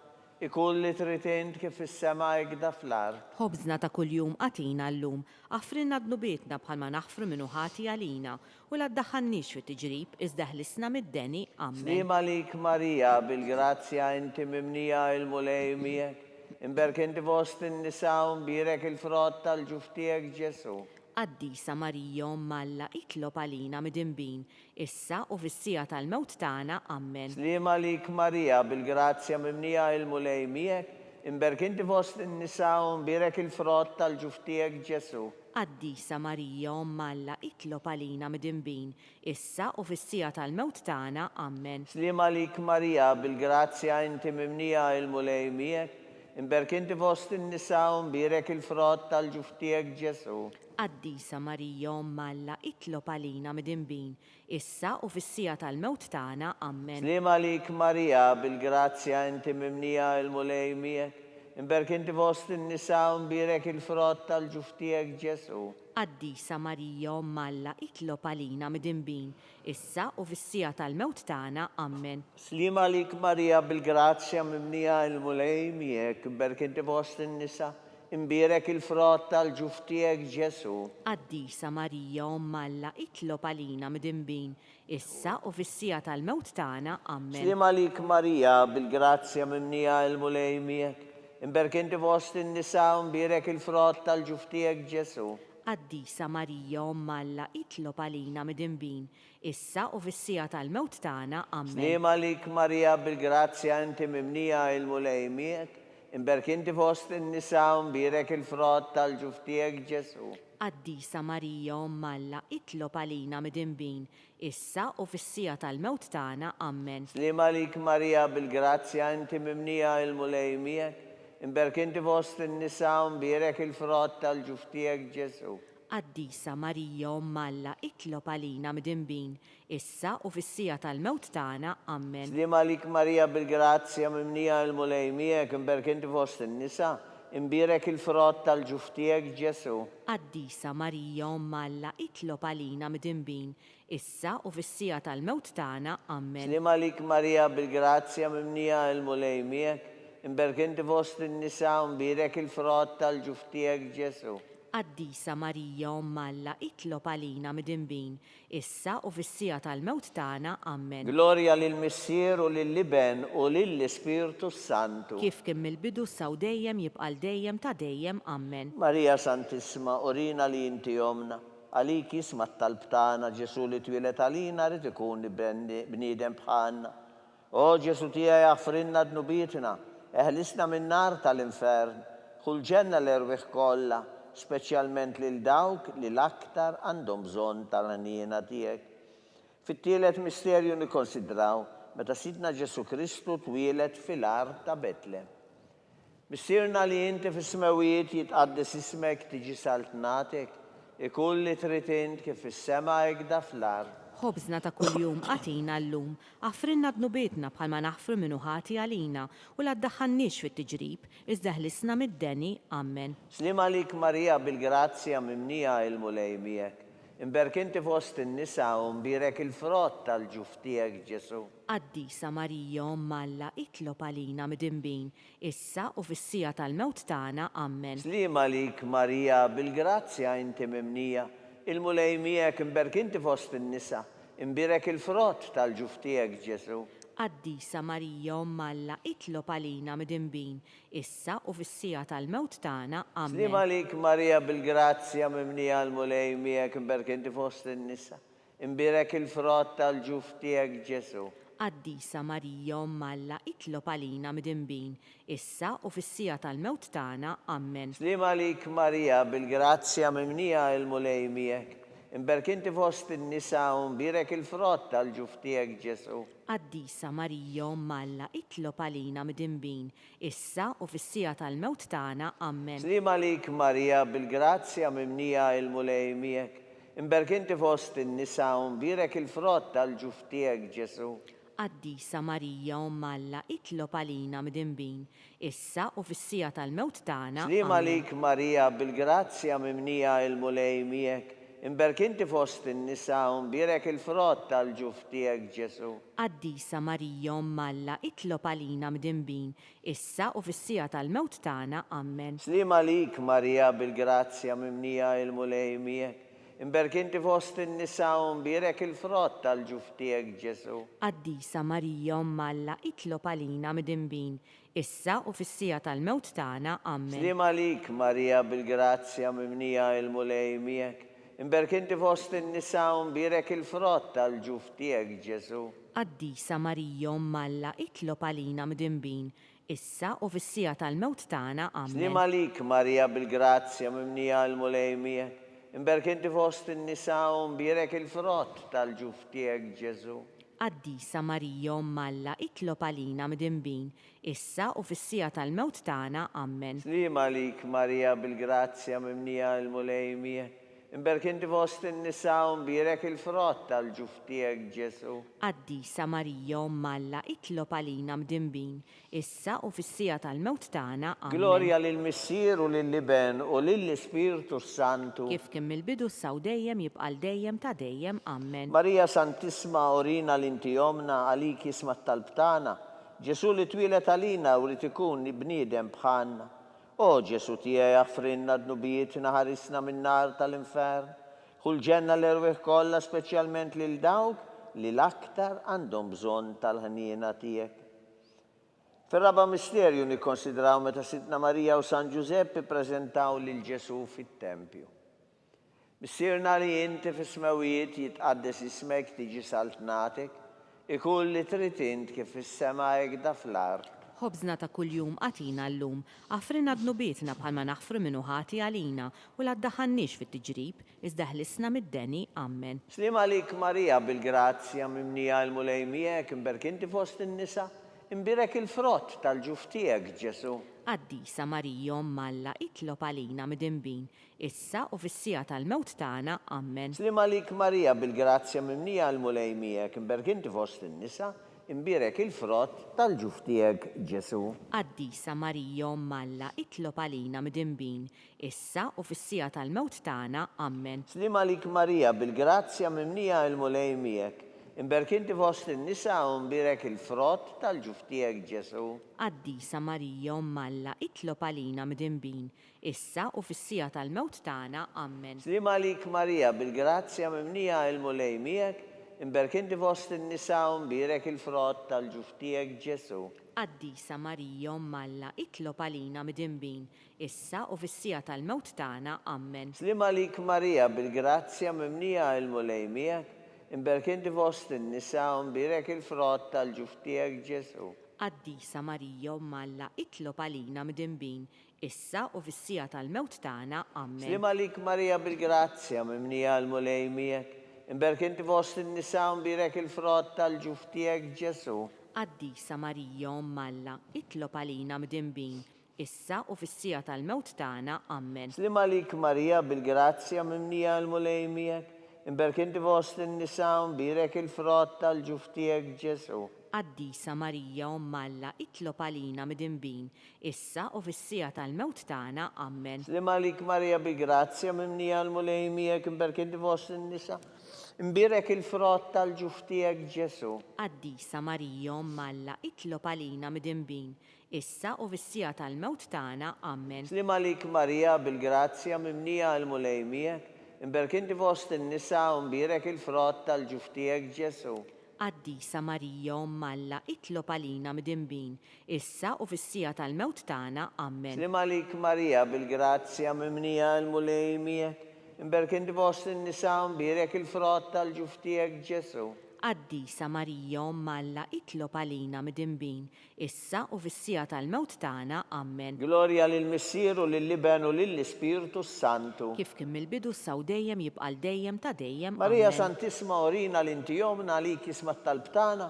Speaker 3: ikun li trid int kif fis-sema hekk fl-art.
Speaker 4: Ħobżna ta' kuljum qatina llum, aħfrinna d-nubietna bħalma naħfru minnu ħati għalina, u la ddaħħannix fit tiġrib iżda ħlisna mid-deni, Amen.
Speaker 3: Slima lik Marija, bil-grazzja inti mimnija il-mulej miegħek, imberkinti fost in-nisa, imbirek il-frott tal-ġuf tiegħek Ġesu.
Speaker 4: Qaddisa Marija Umm Alla itlob għalina midinbin, issa u fis-sija tal-mewt tagħna, Amen.
Speaker 3: Slima lik Marija, bil-grazzja mimnija il-mulej miegħek, imberkinti fost in-nisa, imbirek il-frott tal-ġuf tiegħek Ġesu.
Speaker 4: Qaddisa Marija Umm Alla itlob għalina midinbin, issa u fis-sija tal-mewt tagħna, Amen.
Speaker 3: Slima lik Marija, bil-grazzja inti mimnija il-mulej miegħek, imberkinti fost in-nisa, imbirek il-frott tal-ġuf tiegħek Ġesu.
Speaker 4: Qaddisa Marija Umm Alla itlob għalina midinbin, issa u fis-sija tal-mewt tagħna, Amen.
Speaker 3: Slima lik Marija, bil-grazzja inti mimnija il-mulej miegħek, imberkinti fost in-nisa, imbirek il-frott tal-ġuf tiegħek Ġesu.
Speaker 4: Qaddisa Marija Umm Alla itlob għalina midinbin, issa u fis-sija tal-mewt tagħna, Amen.
Speaker 3: Slima lik Marija, bil-grazzja mimnija il-mulej miegħek, imberkinti fost in-nisa, imbirek il-frott tal-ġuf tiegħek Ġesu.
Speaker 4: Qaddisa Marija Umm Alla itlob għalina midinbin, issa u fis-sija tal-mewt tagħna, Amen.
Speaker 3: Slima lik Marija, bil-grazzja mimnija il-mulej miegħek, imberkinti fost in-nisa, imbirek il-frott tal-ġuf tiegħek Ġesu.
Speaker 4: Qaddisa Marija Umm Alla itlob għalina midinbin, issa u fis-sija tal-mewt tagħna, Amen.
Speaker 3: Slima lik Marija, bil-grazzja inti mimnija il-mulej miegħek, imberkinti fost in-nisa, imbirek il-frott tal-ġuf tiegħek Ġesu.
Speaker 4: Qaddisa Marija Umm Alla itlob għalina midinbin, issa u fis-sija tal-mewt tagħna, Amen.
Speaker 3: Slima lik Marija, bil-grazzja inti mimnija il-mulej miegħek, imberkinti fost in-nisa, imbirek il-frott tal-ġuf tiegħek Ġesu.
Speaker 4: Qaddisa Marija Umm Alla itlob għalina midinbin, issa u fis-sija tal-mewt tagħna, Amen.
Speaker 3: Slima lik Marija, bil-grazzja mimnija il-mulej miegħek, imberkinti fost in-nisa, imbirek il-frott tal-ġuftijek Ġesu.
Speaker 4: Qaddisa Marija Omm Alla, itlob għalina midinbin, issa u fis-sija tal-mewt tagħna. Amen.
Speaker 3: Slim għalik Marija bil-grazzja mimnija il-mulej miegħek, imberkinti fost in-nisa u imbirek il-frott tal-ġuftijek Ġesu.
Speaker 4: Qaddisa Marija Omm Alla, itlob għalina midinbin, issa u fis-sija tal-mewt tagħna. Amen.
Speaker 3: Gloria lill-Missier u lill-Liben u lill-Ispirtu Santu.
Speaker 4: Kif kien mill-bidu saw dejjem jibqal dejjem ta' dejjem. Amen.
Speaker 3: Marija Santissima, orina li inti omna, għalik jisma tal-btana Ġesu li twilet għalina rrit ikun bniedem bħalna. O Ġesu tija jaffrinna dnubitna, eħlisna minn nar tal-infern, kull ġenna l-erwiħ kolla, speċjalment lil dawk li l-aktar għandhom bżonn tal-ħnina tiegħek. Fit-tielet misterju nikkonsidraw meta Sidna Ġesu Kristu twieled fil-art ta' Betlem. Missirna li inti fis-smewijiet jitqaddes ismek tiġi saltnatek, ikun li trid int kif fis-sema hekk fl-art.
Speaker 4: Ħobżna ta' kuljum għatina llum, għafrinna dnubietna bħalma naħfru minnu ħati għalina u la ddaħħannix fit-tiġrib, iżda ħlisna mid-deni. Amen.
Speaker 3: Slim għalik Marija bil-grazzja mimnija il-mulej miegħek, imberkinti fost in-nisa u mbirek il-frott tal-ġuftijek Ġesu.
Speaker 4: Qaddisa Marija Omm Alla, itlob għalina midinbin, issa u fis-sija tal-mewt tagħna. Amen.
Speaker 3: Slim għalik Marija bil-grazzja inti mimnija, il-mulej miegħek imberkinti fost in-nisa, imbirek il-frott tal-ġuftijek Ġesu.
Speaker 4: Qaddisa Marija Omm Alla, itlob għalina midinbin, issa u fis-sija tal-mewt tagħna. Amen.
Speaker 3: Slim għalik Marija bil-grazzja mimnija l-mulej miegħek imberkinti fost in-nisa, imbirek il-frott tal-ġuftijek Ġesu.
Speaker 4: Qaddisa Marija Omm Alla, itlob għalina midinbin, issa u fis-sija tal-mewt tagħna. Amen.
Speaker 3: Slim għalik Marija bil-grazzja mimnija il-mulej miegħek, imberkinti fost in-nisa u mbirek il-frott tal-ġuftijek Ġesu.
Speaker 4: Qaddisa Marija Omm Alla, itlob għalina midinbin, issa u fis-sija tal-mewt tagħna. Amen.
Speaker 3: Slim għalik Marija bil-grazzja mimnija il-mulej miegħek, imberkinti fost in-nisa u mbirek il-frott tal-ġuftijek Ġesu.
Speaker 4: Qaddisa Marija Omm Alla, itlob għalina midinbin, issa u fis-sija tal-mewt tagħna.
Speaker 3: Slim għalik Marija bil-grazzja mimnija il-mulej miegħek, imberkinti fost in-nisa u mbirek il-frott tal-ġuftijek Ġesu.
Speaker 4: Qaddisa Marija Omm Alla, itlob għalina midinbin, issa u fis-sija tal-mewt tagħna. Amen.
Speaker 3: Slim għalik Marija bil-grazzja mimnija il-mulej miegħek, imberkinti fost in-nisa u mbirek il-frott tal-ġuftijek Ġesu.
Speaker 4: Qaddisa Marija Omm Alla, itlob għalina midinbin, issa u fis-sija tal-mewt tagħna. Amen.
Speaker 3: Slim għalik Marija bil-grazzja mimnija il-mulej miegħek, imberkinti fost in-nisa u mbirek il-frott tal-ġuftijek Ġesu.
Speaker 4: Qaddisa Marija Omm Alla, itlob għalina midinbin, issa u fis-sija tal-mewt tagħna. Amen.
Speaker 3: Slim għalik Marija bil-grazzja mimnija il-mulej miegħek, imberkinti fost in-nisa u mbirek il-frott tal-ġuftijek Ġesu.
Speaker 4: Qaddisa Marija Omm Alla, itlob għalina midinbin, issa u fis-sija tal-mewt tagħna. Amen.
Speaker 3: Slim għalik Marija bil-grazzja mimnija il-mulej miegħek, imberkinti fost in-nisa u mbirek il-frott tal-ġuftijek Ġesu.
Speaker 4: Qaddisa Marija Omm Alla, itlob għalina midinbin, issa u fis-sija tal-mewt tagħna. Amen.
Speaker 3: Gloria lill-Missier u lill-Liben u lill-Ispirtu Santu.
Speaker 4: Kif kien mill-bidu saw dejjem jibqal dejjem ta' dejjem. Amen.
Speaker 3: Marija Santissima, orina li inti omna, għalik jisma tal-btana, Ġesu li twilet għalina u li tikun bniedem bħalna. O Ġesu tija jaffrinna dnubietna ħarisna minn nar tal-infern, kull ġenna l-erwiħ kollha speċjalment lil dawk li l-aktar għandhom bżonn tal-ħnina tiegħek. Fir-raba misterju nikkonsidraw meta Sidna Marija u San Giuseppe ppreżentaw lil Ġesu fit-tempju. Missirna li inti fis-smewijiet jitqaddes ismek tiġi saltnatek, ikun li trid int kif fis-sema hekk fl-art.
Speaker 4: Ħobżna ta' kuljum għatina llum, għafrinna dnubietna bħalma naħfru minnu ħati għalina u la ddaħħannix fit-tiġrib, iżda ħlisna mid-deni. Amen.
Speaker 3: Slim għalik Marija bil-grazzja mimnija il-mulej miegħek, imberkinti fost in-nisa, imbirek il-frott tal-ġuftijek Ġesu.
Speaker 4: Qaddisa Marija Omm Alla, itlob għalina midinbin, issa u fis-sija tal-mewt tagħna. Amen.
Speaker 3: Slim għalik Marija bil-grazzja mimnija il-mulej miegħek, imberkinti fost in-nisa, imbirek il-frott tal-ġuftijek Ġesu.
Speaker 4: Qaddisa Marija Umm Alla, itlob għalina midinbin, issa u fis-sija tal-mewt tagħna. Amen.
Speaker 3: Slim għalik Marija bil-grazzja mimnija il-mulej miegħek. Imberk inti fost in-nisa u imbirek il-frott tal-ġuftijek Ġesu.
Speaker 4: Qaddisa Marija Umm Alla, itlob għalina midinbin, issa u fis-sija tal-mewt tagħna. Amen.
Speaker 3: Slim għalik Marija bil-grazzja mimnija il-mulej miegħek. Imberk inti fost in-nisa u imbirek il-frott tal-ġuftijek Ġesu.
Speaker 4: Qaddisa Marija Umm Alla, itlob għalina midinbin, issa u fis-sija tal-mewt tagħna. Amen.
Speaker 3: Slim għalik Marija bil-grazzja mimnija il-mulej miegħek. Imberk inti fost in-nisa u imbirek il-frott tal-ġuftijek Ġesu.
Speaker 4: Qaddisa Marija Umm Alla, itlob għalina midinbin, issa u fis-sija tal-mewt tagħna. Amen.
Speaker 3: Slim għalik Marija bil-grazzja mimnija il-mulej miegħek. Imberk inti fost in-nisa u imbirek il-frott tal-ġuftijek Ġesu.
Speaker 4: Qaddisa Marija Umm Alla, itlob għalina midinbin, issa u fis-sija tal-mewt tagħna. Amen.
Speaker 3: Slim għalik Marija bil-grazzja mimnija il-mulej miegħek. Imberk inti fost in-nisa u imbirek il-frott tal-ġuftijek Ġesu.
Speaker 4: Qaddisa Marija Umm Alla, itlob għalina midinbin, issa u fis-sija tal-mewt tagħna. Amen.
Speaker 3: Slim għalik Marija bil-grazzja mimnija il-mulej miegħek. Imberk inti fost in-nisa imbirek il-frott tal-ġuftijek Ġesu.
Speaker 4: Qaddisa Marija Umm Alla, itlob għalina midinbin, issa u fis-sija tal-mewt tagħna. Amen.
Speaker 3: Slim għalik Marija bil-grazzja mimnija il-mulej miegħek. Imberk inti fost in-nisa u imbirek il-frott tal-ġuftijek Ġesu.
Speaker 4: Qaddisa Marija Umm Alla, itlob għalina midinbin, issa u fis-sija tal-mewt tagħna. Amen.
Speaker 3: Slim għalik Marija bil-grazzja mimnija il-mulej miegħek. Imberk inti fost in-nisa u imbirek il-frott tal-ġuftijek Ġesu.
Speaker 4: Qaddisa Marija Umm Alla, itlob għalina midinbin, issa u fis-sija tal-mewt tagħna. Amen.
Speaker 3: Glorja lill-Missieru, lill-Liben u lill-Ispiritu Santu.
Speaker 4: Kif kien mill-bidu saw dejjem jibqa' dejjem ta' dejjem.
Speaker 3: Marija
Speaker 4: Amen.
Speaker 3: Santisma orina l-intijomna li kisma tal-btana.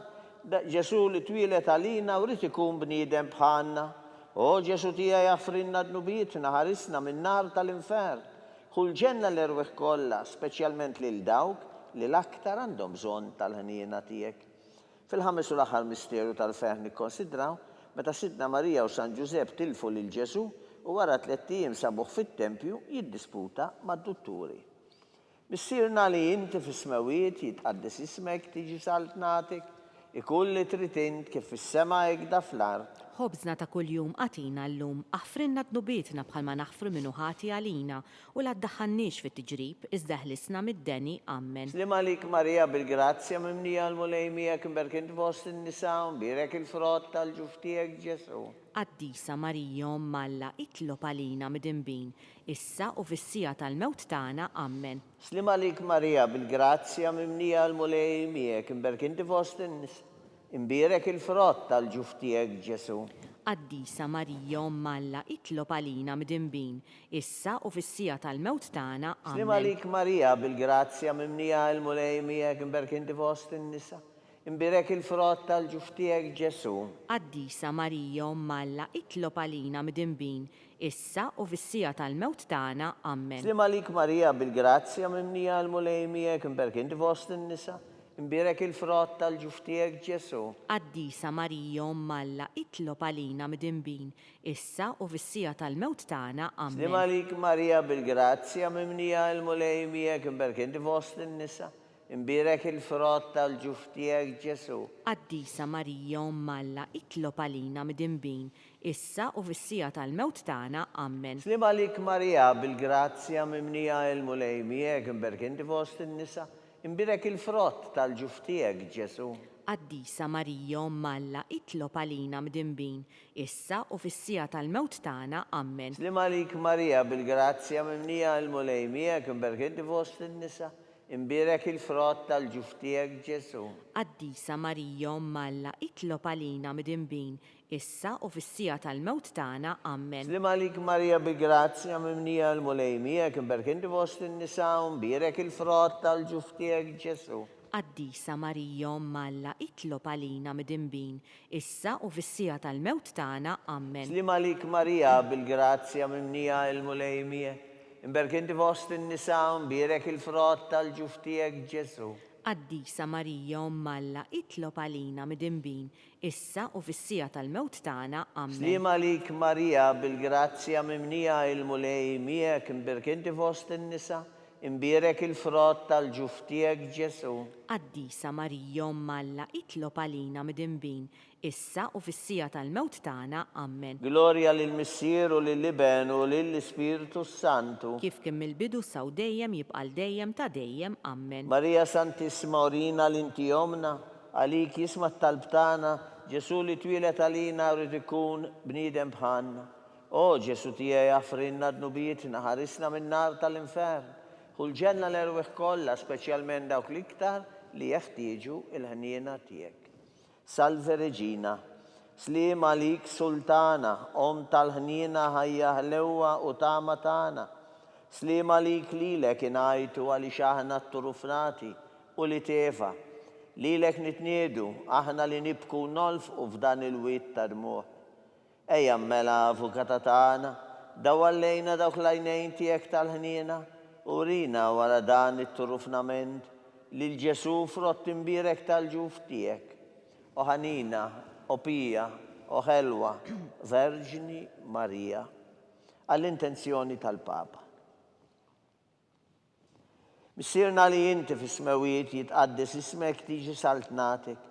Speaker 3: Ġesu li twilet għalina u rrit ikun bniedem bħanna. O Ġesu tija jaffrinna d-nubietna ħarisna min-nar tal-infern. Kull ġenna l-erweħ kollha, speċjalment lil dawk li l-aktar għandhom bżonn tal-ħniena tiegħek. Fil-ħames u l-aħħar misterju tal-ferħ nikkonsidraw meta Sidna Marija u San Ġusepp tilfu lil Ġesu u wara 3 ijiem sabuh fit-tempju jiddisputa mad-dutturi. Missierna li inti fis-smawiet jitqaddes ismek tiġi saltnatik, ikun li trid int kif fis-sema hekk fl-art.
Speaker 4: Ħobżna ta' kuljum għatina llum, aħfrinna d-nubietna bħalma naħfru minnu ħati għalina u la ddaħħannix fit-tiġrib iżda ħlisna mid-deni. Amen.
Speaker 3: Slim għalik Marija bil-grazzja mimnija l-mulej miegħek imberk inti fost in-nisa u imbirek il-frott tal-ġuftijek Ġesu.
Speaker 4: Qaddisa Marija Umm Alla, itlob għalina midinbin, issa u fis-sija tal-mewt tagħna. Amen.
Speaker 3: Slim għalik Marija bil-grazzja mimnija l-mulej miegħek imberk inti fost in-nisa imbirek il-frott tal-ġuftijek Ġesu.
Speaker 4: Qaddisa Marija Umm Alla, itlob għalina midinbin, issa u fis-sija tal-mewt tagħna.
Speaker 3: Slim
Speaker 4: Amen.
Speaker 3: għalik Marija bil-grazzja mimnija l-mulej miegħek imberk inti fost in-nisa imbirek il-frott tal-ġuftijek Ġesu.
Speaker 4: Qaddisa Marija Umm Alla, itlob għalina midinbin, issa u fis-sija tal-mewt tagħna. Amen.
Speaker 3: Slim għalik Marija bil-grazzja mimnija l-mulej miegħek imberk inti fost in-nisa imbirek il-frott tal-ġuftijek Ġesu.
Speaker 4: Qaddisa Marija Umm Alla, itlob għalina midinbin, issa u fis-sija tal-mewt tagħna.
Speaker 3: Slim
Speaker 4: Amen.
Speaker 3: għalik Marija bil-grazzja mimnija l-mulej miegħek imberk inti fost in-nisa imbirek il-frott tal-ġuftijek Ġesu.
Speaker 4: Qaddisa Marija Umm Alla, itlob għalina midinbin, issa u fis-sija tal-mewt tagħna. Amen.
Speaker 3: Slim għalik Marija bil-grazzja mimnija l-mulej miegħek imberk inti fost in-nisa imbirek il-frott tal-ġuftijek Ġesu.
Speaker 4: Qaddisa Marija Umm Alla, itlob għalina midinbin, issa u fis-sija tal-mewt tagħna. Amen.
Speaker 3: Slim għalik Marija bil-grazzja mimnija l-mulej miegħek imberk inti fost in-nisa imbirek il-frott tal-ġuftijek Ġesu.
Speaker 4: Qaddisa Marija Umm Alla, itlob għalina midinbin, issa u fis-sija tal-mewt tagħna. Amen.
Speaker 3: Slim għalik Marija bil-grazzja mimnija l-mulej miegħek imberk inti fost in-nisa imbirek il-frott tal-ġuftijek Ġesu.
Speaker 4: Qaddisa Marija Umm Alla, itlob għalina midinbin, issa u fis-sija tal-mewt tagħna. Amen.
Speaker 3: Slim għalik Marija bil-grazzja mimnija l-mulej miegħek imberk inti fost in-nisa imbirek il-frott tal-ġuftijek Ġesu.
Speaker 4: Qaddisa Marija Umm Alla, itlob għalina midinbin, issa u fis-sija tal-mewt tagħna. Amen.
Speaker 3: Slima lik Marija bil-grazzja mimnija il-mulej miegħek imbirkinti fost in-nisa, imbirek il-frott tal-ġuf tiegħek Ġesu.
Speaker 4: Qaddisa Marija Umm Alla, itlob għalina midinbin, issa u fis-sija tal-mewt tagħna. Amen.
Speaker 3: Gloria lill-Missier u lill-Iben u lill-Ispiritu Santu.
Speaker 4: Kif kien mill-bidu saw dejjem jibqal dejjem ta' dejjem. Amen.
Speaker 3: Marija Santissima Orina l-inti omna, għalik jisma t-talb tagħna, Ġesu li twilet għalina rrid ikun bniedem bħalna. O Ġesu tiegħi affrinna d-nubietna, ħarisna min-nar tal-infern. Kull ġenna l-erweħ kollha, speċjalment dawk l-iktar li jeħtieġu il-ħniena tiegħek. Salve Regina, slim għalik Sultana, om tal-ħniena ħajja ħlewwa u tama tagħna. Slim għalik lilek ingħajtu għaliex aħna t-turufnati u li tefa. Lilek nitniedu, aħna li nibku nolfqu f'dan il-wiet ta' dmuħ. Ejja mela avukata tagħna, dawallejna dawk l-għajnejn tiegħek tal-ħniena u rina wara dan it-turufnament lil Ġesu frott imbirek tal-ġuf tiegħek. O ħanina, o pija, o ħelwa, Verġini Marija, għall-intenzjoni tal-Papa. Missirna li inti fis-smewiet jitqaddis ismek tiġi saltnatek,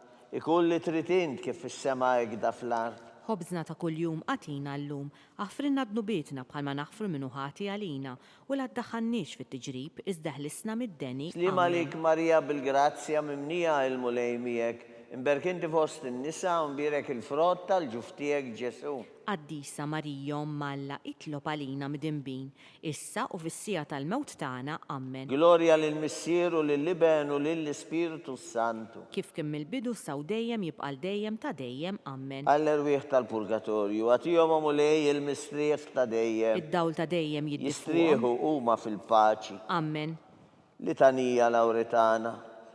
Speaker 3: ikun li trid int kif fis-sema da fl-art.
Speaker 4: Ħobżna ta' kuljum qatina llum, aħfrinna d-nubietna bħalma naħfru minnu ħati għalina u la ddaħħannix fit-tiġrib iżda ħlisna mid-deni.
Speaker 3: Slima lik Marija bil-grazzja mimnija il-mulej miegħek, imberkinti fost in-nisa u mbirek il-frott tal-ġuf tiegħek Ġesu.
Speaker 4: Qaddisa Marija Umm Alla, itlob għalina midinbin, issa u fis-sija tal-mewt tagħna. Amen.
Speaker 3: Gloria lill-Missier u lill-Iben u lill-Ispiritu Santu.
Speaker 4: Kif kien mill-bidu saw dejjem jibqal dejjem ta' dejjem. Amen.
Speaker 3: Għall-erwieħ tal-purgatorju, għatihom mulej il-mistrieħ ta' dejjem.
Speaker 4: Id-dawl ta' dejjem
Speaker 3: Jistrieħu huma fil-paċi.
Speaker 4: Amen.
Speaker 3: Litanija Lawretana.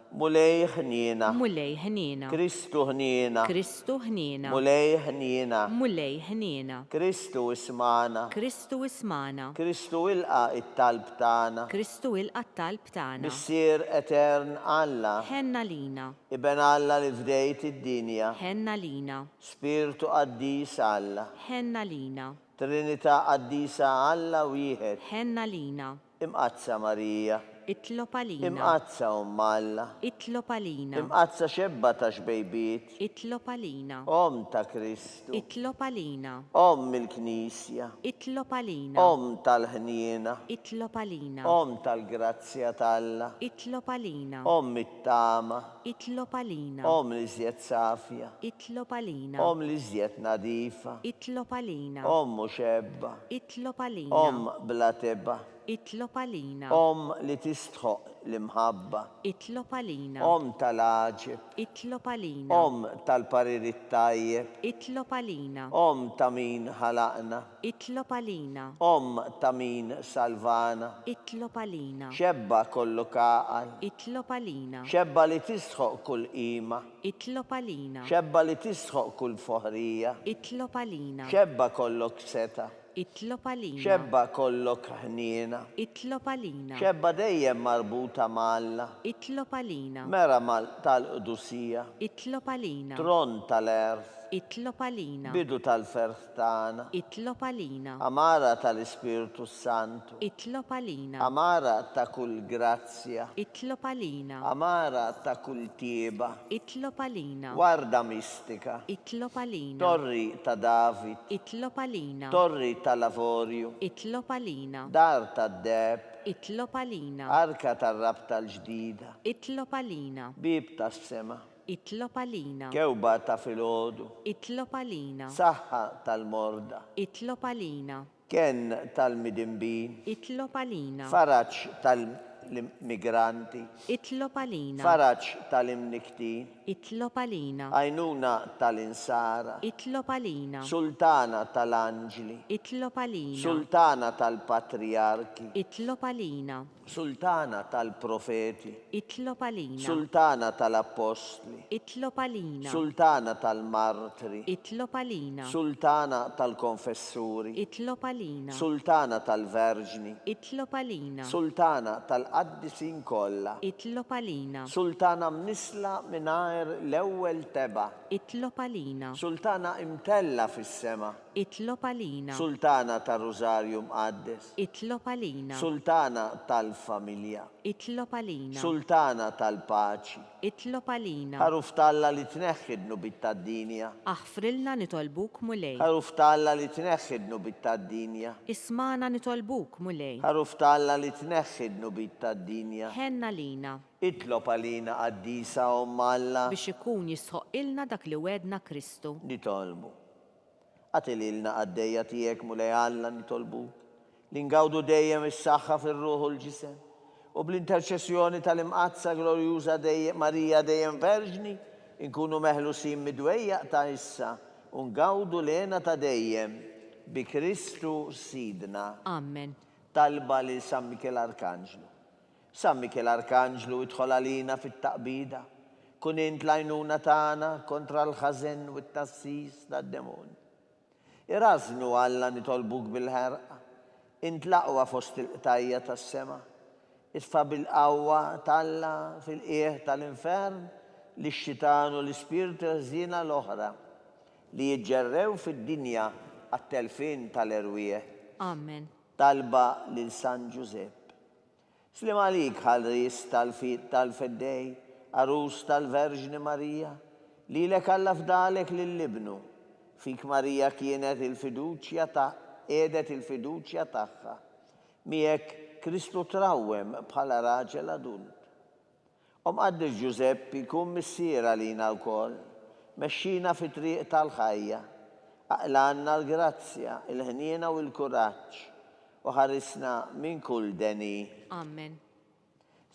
Speaker 3: Mulej ħniena.
Speaker 4: Mulej ħniena.
Speaker 3: Kristu ħniena.
Speaker 4: Kristu ħniena.
Speaker 3: Mulej ħniena.
Speaker 4: Mulej ħniena.
Speaker 3: Kristu ismana.
Speaker 4: Kristu ismana.
Speaker 3: Kristu ilqa it-talb tagħna.
Speaker 4: Kristu ilqa t-talb tagħna.
Speaker 3: Missier etern Alla.
Speaker 4: Ħenna lina.
Speaker 3: Iben Alla li fdejt id-dinja.
Speaker 4: Ħenna lina.
Speaker 3: Spiritu qaddis Alla.
Speaker 4: Ħenna lina.
Speaker 3: Trinità qaddisa Alla wieħed.
Speaker 4: Ħenna lina.
Speaker 3: Imqazza Marija.
Speaker 4: Itlob għalina.
Speaker 3: Imqazza Alla.
Speaker 4: Itlob għalina.
Speaker 3: Imqazza xebba ta' xbejbiet.
Speaker 4: Itlob għalina.
Speaker 3: Om ta' Kristu.
Speaker 4: Itlob għalina.
Speaker 3: Om il-Knisja.
Speaker 4: Itlob għalina.
Speaker 3: Om tal-ħniena.
Speaker 4: Itlob għalina.
Speaker 3: Om tal-grazzja talla.
Speaker 4: Itlob għalina.
Speaker 3: Om it-tama.
Speaker 4: Itlob għalina.
Speaker 3: Om li żjed safja.
Speaker 4: Itlob għalina.
Speaker 3: Om li żjed nadifa.
Speaker 4: Itlob għalina.
Speaker 3: Om muxebba.
Speaker 4: Itlob għalina.
Speaker 3: Om bla tebba.
Speaker 4: Itlob għalina.
Speaker 3: Om li tistħoq l-imħabba.
Speaker 4: Itlob għalina.
Speaker 3: Om tal-aġib.
Speaker 4: Itlob għalina.
Speaker 3: Om tal-pariri tajjeb.
Speaker 4: Itlob għalina.
Speaker 3: Om ta' min ħalaqna.
Speaker 4: Itlob għalina.
Speaker 3: Om ta' min salvana.
Speaker 4: Itlob għalina.
Speaker 3: Xebba kollu kaqal.
Speaker 4: Itlob għalina.
Speaker 3: Xebba li tisħoq kull qima.
Speaker 4: Itlob għalina.
Speaker 3: Xebba li tisħoq kull foħrija.
Speaker 4: Itlob għalina.
Speaker 3: Xebba kollok seta.
Speaker 4: Itlob għalina.
Speaker 3: Xebba kollok ħniena.
Speaker 4: Itlob għalina.
Speaker 3: Xebba dejjem marbuta malla.
Speaker 4: Itlob għalina.
Speaker 3: Mera mal tal-qdusija.
Speaker 4: Itlob għalina.
Speaker 3: Tron tal-erf.
Speaker 4: Itlob għalina.
Speaker 3: Bidu tal-ferħ tagħna.
Speaker 4: Itlob għalina.
Speaker 3: Amara tal-Ispiritu Santu.
Speaker 4: Itlob għalina.
Speaker 3: Amara ta' kull grazzja.
Speaker 4: Itlob għalina.
Speaker 3: Amara ta' kull tieba.
Speaker 4: Itlob għalina.
Speaker 3: Warda mistika.
Speaker 4: Itlob għalina.
Speaker 3: Torri ta' David.
Speaker 4: Itlob għalina.
Speaker 3: Torri tal-lavorju.
Speaker 4: Itlob għalina.
Speaker 3: Dar tad-deb.
Speaker 4: Itlob għalina.
Speaker 3: Arka tar-rab tal-ġdida.
Speaker 4: Itlob għalina.
Speaker 3: Bib tas-sema.
Speaker 4: Itlob għalina.
Speaker 3: Kewba ta' filgħodu.
Speaker 4: Itlob għalina.
Speaker 3: Saħħa tal-morda.
Speaker 4: Itlob għalina.
Speaker 3: Ken tal-midimbin.
Speaker 4: Itlob għalina.
Speaker 3: Faraġġ tal-migranti.
Speaker 4: Itlob għalina.
Speaker 3: Faraġġ tal-imniktin.
Speaker 4: Itlob għalina.
Speaker 3: Għajnuna tal-insara.
Speaker 4: Itlob għalina.
Speaker 3: Sultana tal-anġli.
Speaker 4: Itlob għalina.
Speaker 3: Sultana tal-patriarki.
Speaker 4: Itlob għalina.
Speaker 3: Sultana tal-profeti.
Speaker 4: Itlob għalina.
Speaker 3: Sultana tal-apostli.
Speaker 4: Itlob għalina.
Speaker 3: Sultana tal-martri.
Speaker 4: Itlob għalina.
Speaker 3: Sultana tal-konfessuri.
Speaker 4: Itlob għalina.
Speaker 3: Sultana tal-verġni.
Speaker 4: Itlob għalina.
Speaker 3: Sultana tal l-qaddisin kollha.
Speaker 4: Itlob għalina.
Speaker 3: Sultana mnisla mingħajr l-ewwel teba.
Speaker 4: Itlob għalina.
Speaker 3: Sultana imtella fis-sema.
Speaker 4: Itlob għalina.
Speaker 3: Sultana tar-Rużarju mqaddes.
Speaker 4: Itlob għalina.
Speaker 3: Sultana tal-familja.
Speaker 4: Itlob għalina.
Speaker 3: Sultana tal-paċi.
Speaker 4: Itlob għalina.
Speaker 3: Ħaruf talla li tneħħidnu bit-taddinja.
Speaker 4: Aħfrilna nitolbuk mulej.
Speaker 3: Ħaruf talla li tneħħidnu bit-taddinja.
Speaker 4: Ismana nitolbuk mulej.
Speaker 3: Ħaruf talla li tneħħidnu bit-taddinja.
Speaker 4: Ħenna lina.
Speaker 3: Itlob għalina qaddisa Alla
Speaker 4: biex ikun jisħoq ilna dak li wedna Kristu.
Speaker 3: nitolbu. Għatililna għaddejja tiegħek mulej Alla nitolbuk. Li ngawdu dejjem is-saħħa fir-ruħ u l-ġisem. U bl-interċessjoni tal-imqazza glorjuża Marija dejjem Verġni, inkunu meħlusin midwejjaq ta' issa u ngawdu lena ta' dejjem bi Kristu Sidna.
Speaker 4: Amen.
Speaker 3: Talba li San Mikel Arkanġlu. San Mikel Arkanġlu idħol għalina fit-taqbida, kun int l-għajnuna tagħna kontra l-ħażen u t-tassis tad-demoni. Irażnu Alla nitolbuk bil-ħerqa, int l-aqwa fost il-qtajja tas-sema, itfa' bil-qawwa talla fil-qieħ tal-infern li x-xitan u l-ispirtu ħżiena l-oħra li jiġġerrew fid-dinja għat-telfin tal-erwieħ.
Speaker 4: Amen.
Speaker 3: Talba lil San Giuseppe. Slim għalik ħalris tal-feddej, arus tal-Verġni Marija, li lek Alla fdalek lill-ibnu, fik Marija kienet il-fiduċja edet il-fiduċja tagħha. Miegħek Kristu trawwem bħala raġel adult. Qaddis Giuseppi kun missiera lina wkoll, mexxina fi triq tal-ħajja, aqlanna l-grazzja, il-ħniena u l-kuraġġ u ħarisna minn kull deni.
Speaker 4: Amen.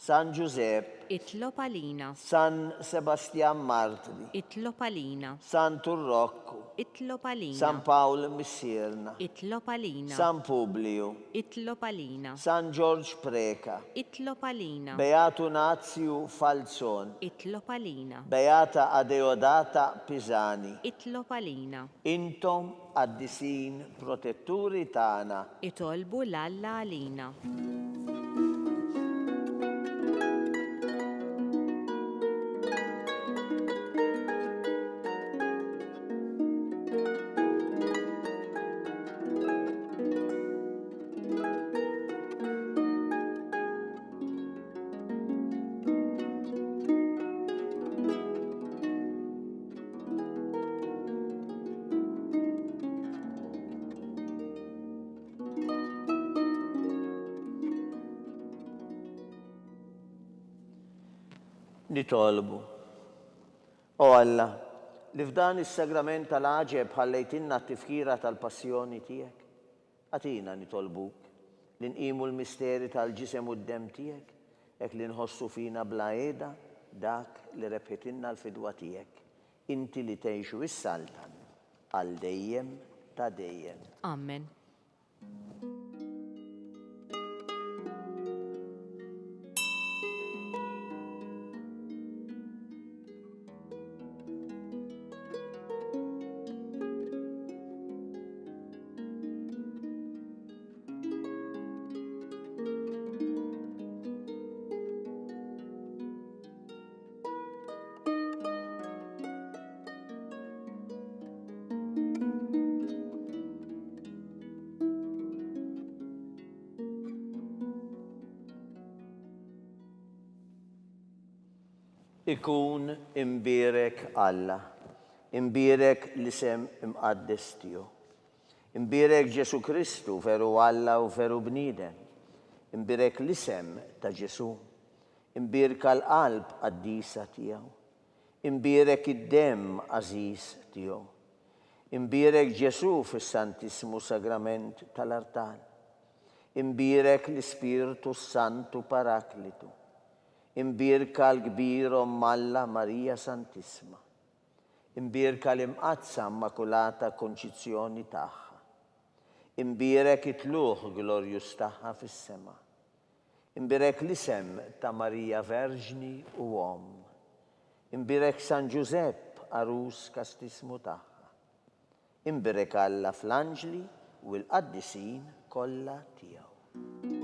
Speaker 3: San Giuseppe,
Speaker 4: Itlob għalina.
Speaker 3: San Sebastian Martri,
Speaker 4: Itlob għalina.
Speaker 3: San Turrocco,
Speaker 4: Itlob għalina.
Speaker 3: San Paolo Missierna,
Speaker 4: Itlob għalina.
Speaker 3: San Publio,
Speaker 4: Itlob għalina.
Speaker 3: San George Preka,
Speaker 4: Itlob għalina.
Speaker 3: Beatu Nazio Falzon,
Speaker 4: Itlob għalina.
Speaker 3: Beata Adeodata Pisani,
Speaker 4: Itlob għalina.
Speaker 3: intom għaddisin protetturi tagħna.
Speaker 4: Itolbu l-Alla għalina.
Speaker 3: Nitolbu. O Alla, li f'dan is-sagrament tal-għaġeb ħallejtinna t-tifkira tal-passjoni tiegħek, għatina nitolbuk li nqimu l-misteri tal-ġisem u d-dem tiegħek, hekk li nħossu fina bla qiegħda dak li rebħitinna l-fidwa tiegħek, inti li tgħixu is-saltan għal dejjem ta' dejjem.
Speaker 4: Amen.
Speaker 3: Ikun imbirek Alla, imbirek l-isem imqaddes tiegħu. Imbirek Ġesu Kristu veru Alla u veru bniedem. Imbirek l-isem ta' Ġesu. Imbirka l-qalb qaddisa tiegħu. Imbirek id-dem għażiż tiegħu. Imbirek Ġesu fis-Santissimu Sagrament tal-Artal. Imbirek l-Ispirtu Santu Paraklitu. Imbirka l-kbir Alla Marija Santissima. Imbirka l-imqazza Immakulata Konċizzjoni tagħha. Imbirek it-tluħ glorjus tagħha fis-sema. Imbirek l-isem ta' Marija Verġni u Om. Imbirek San Giuseppe arus kastismu tagħha. Imbirek Alla fl-anġli u l-qaddisin kollha tiegħu.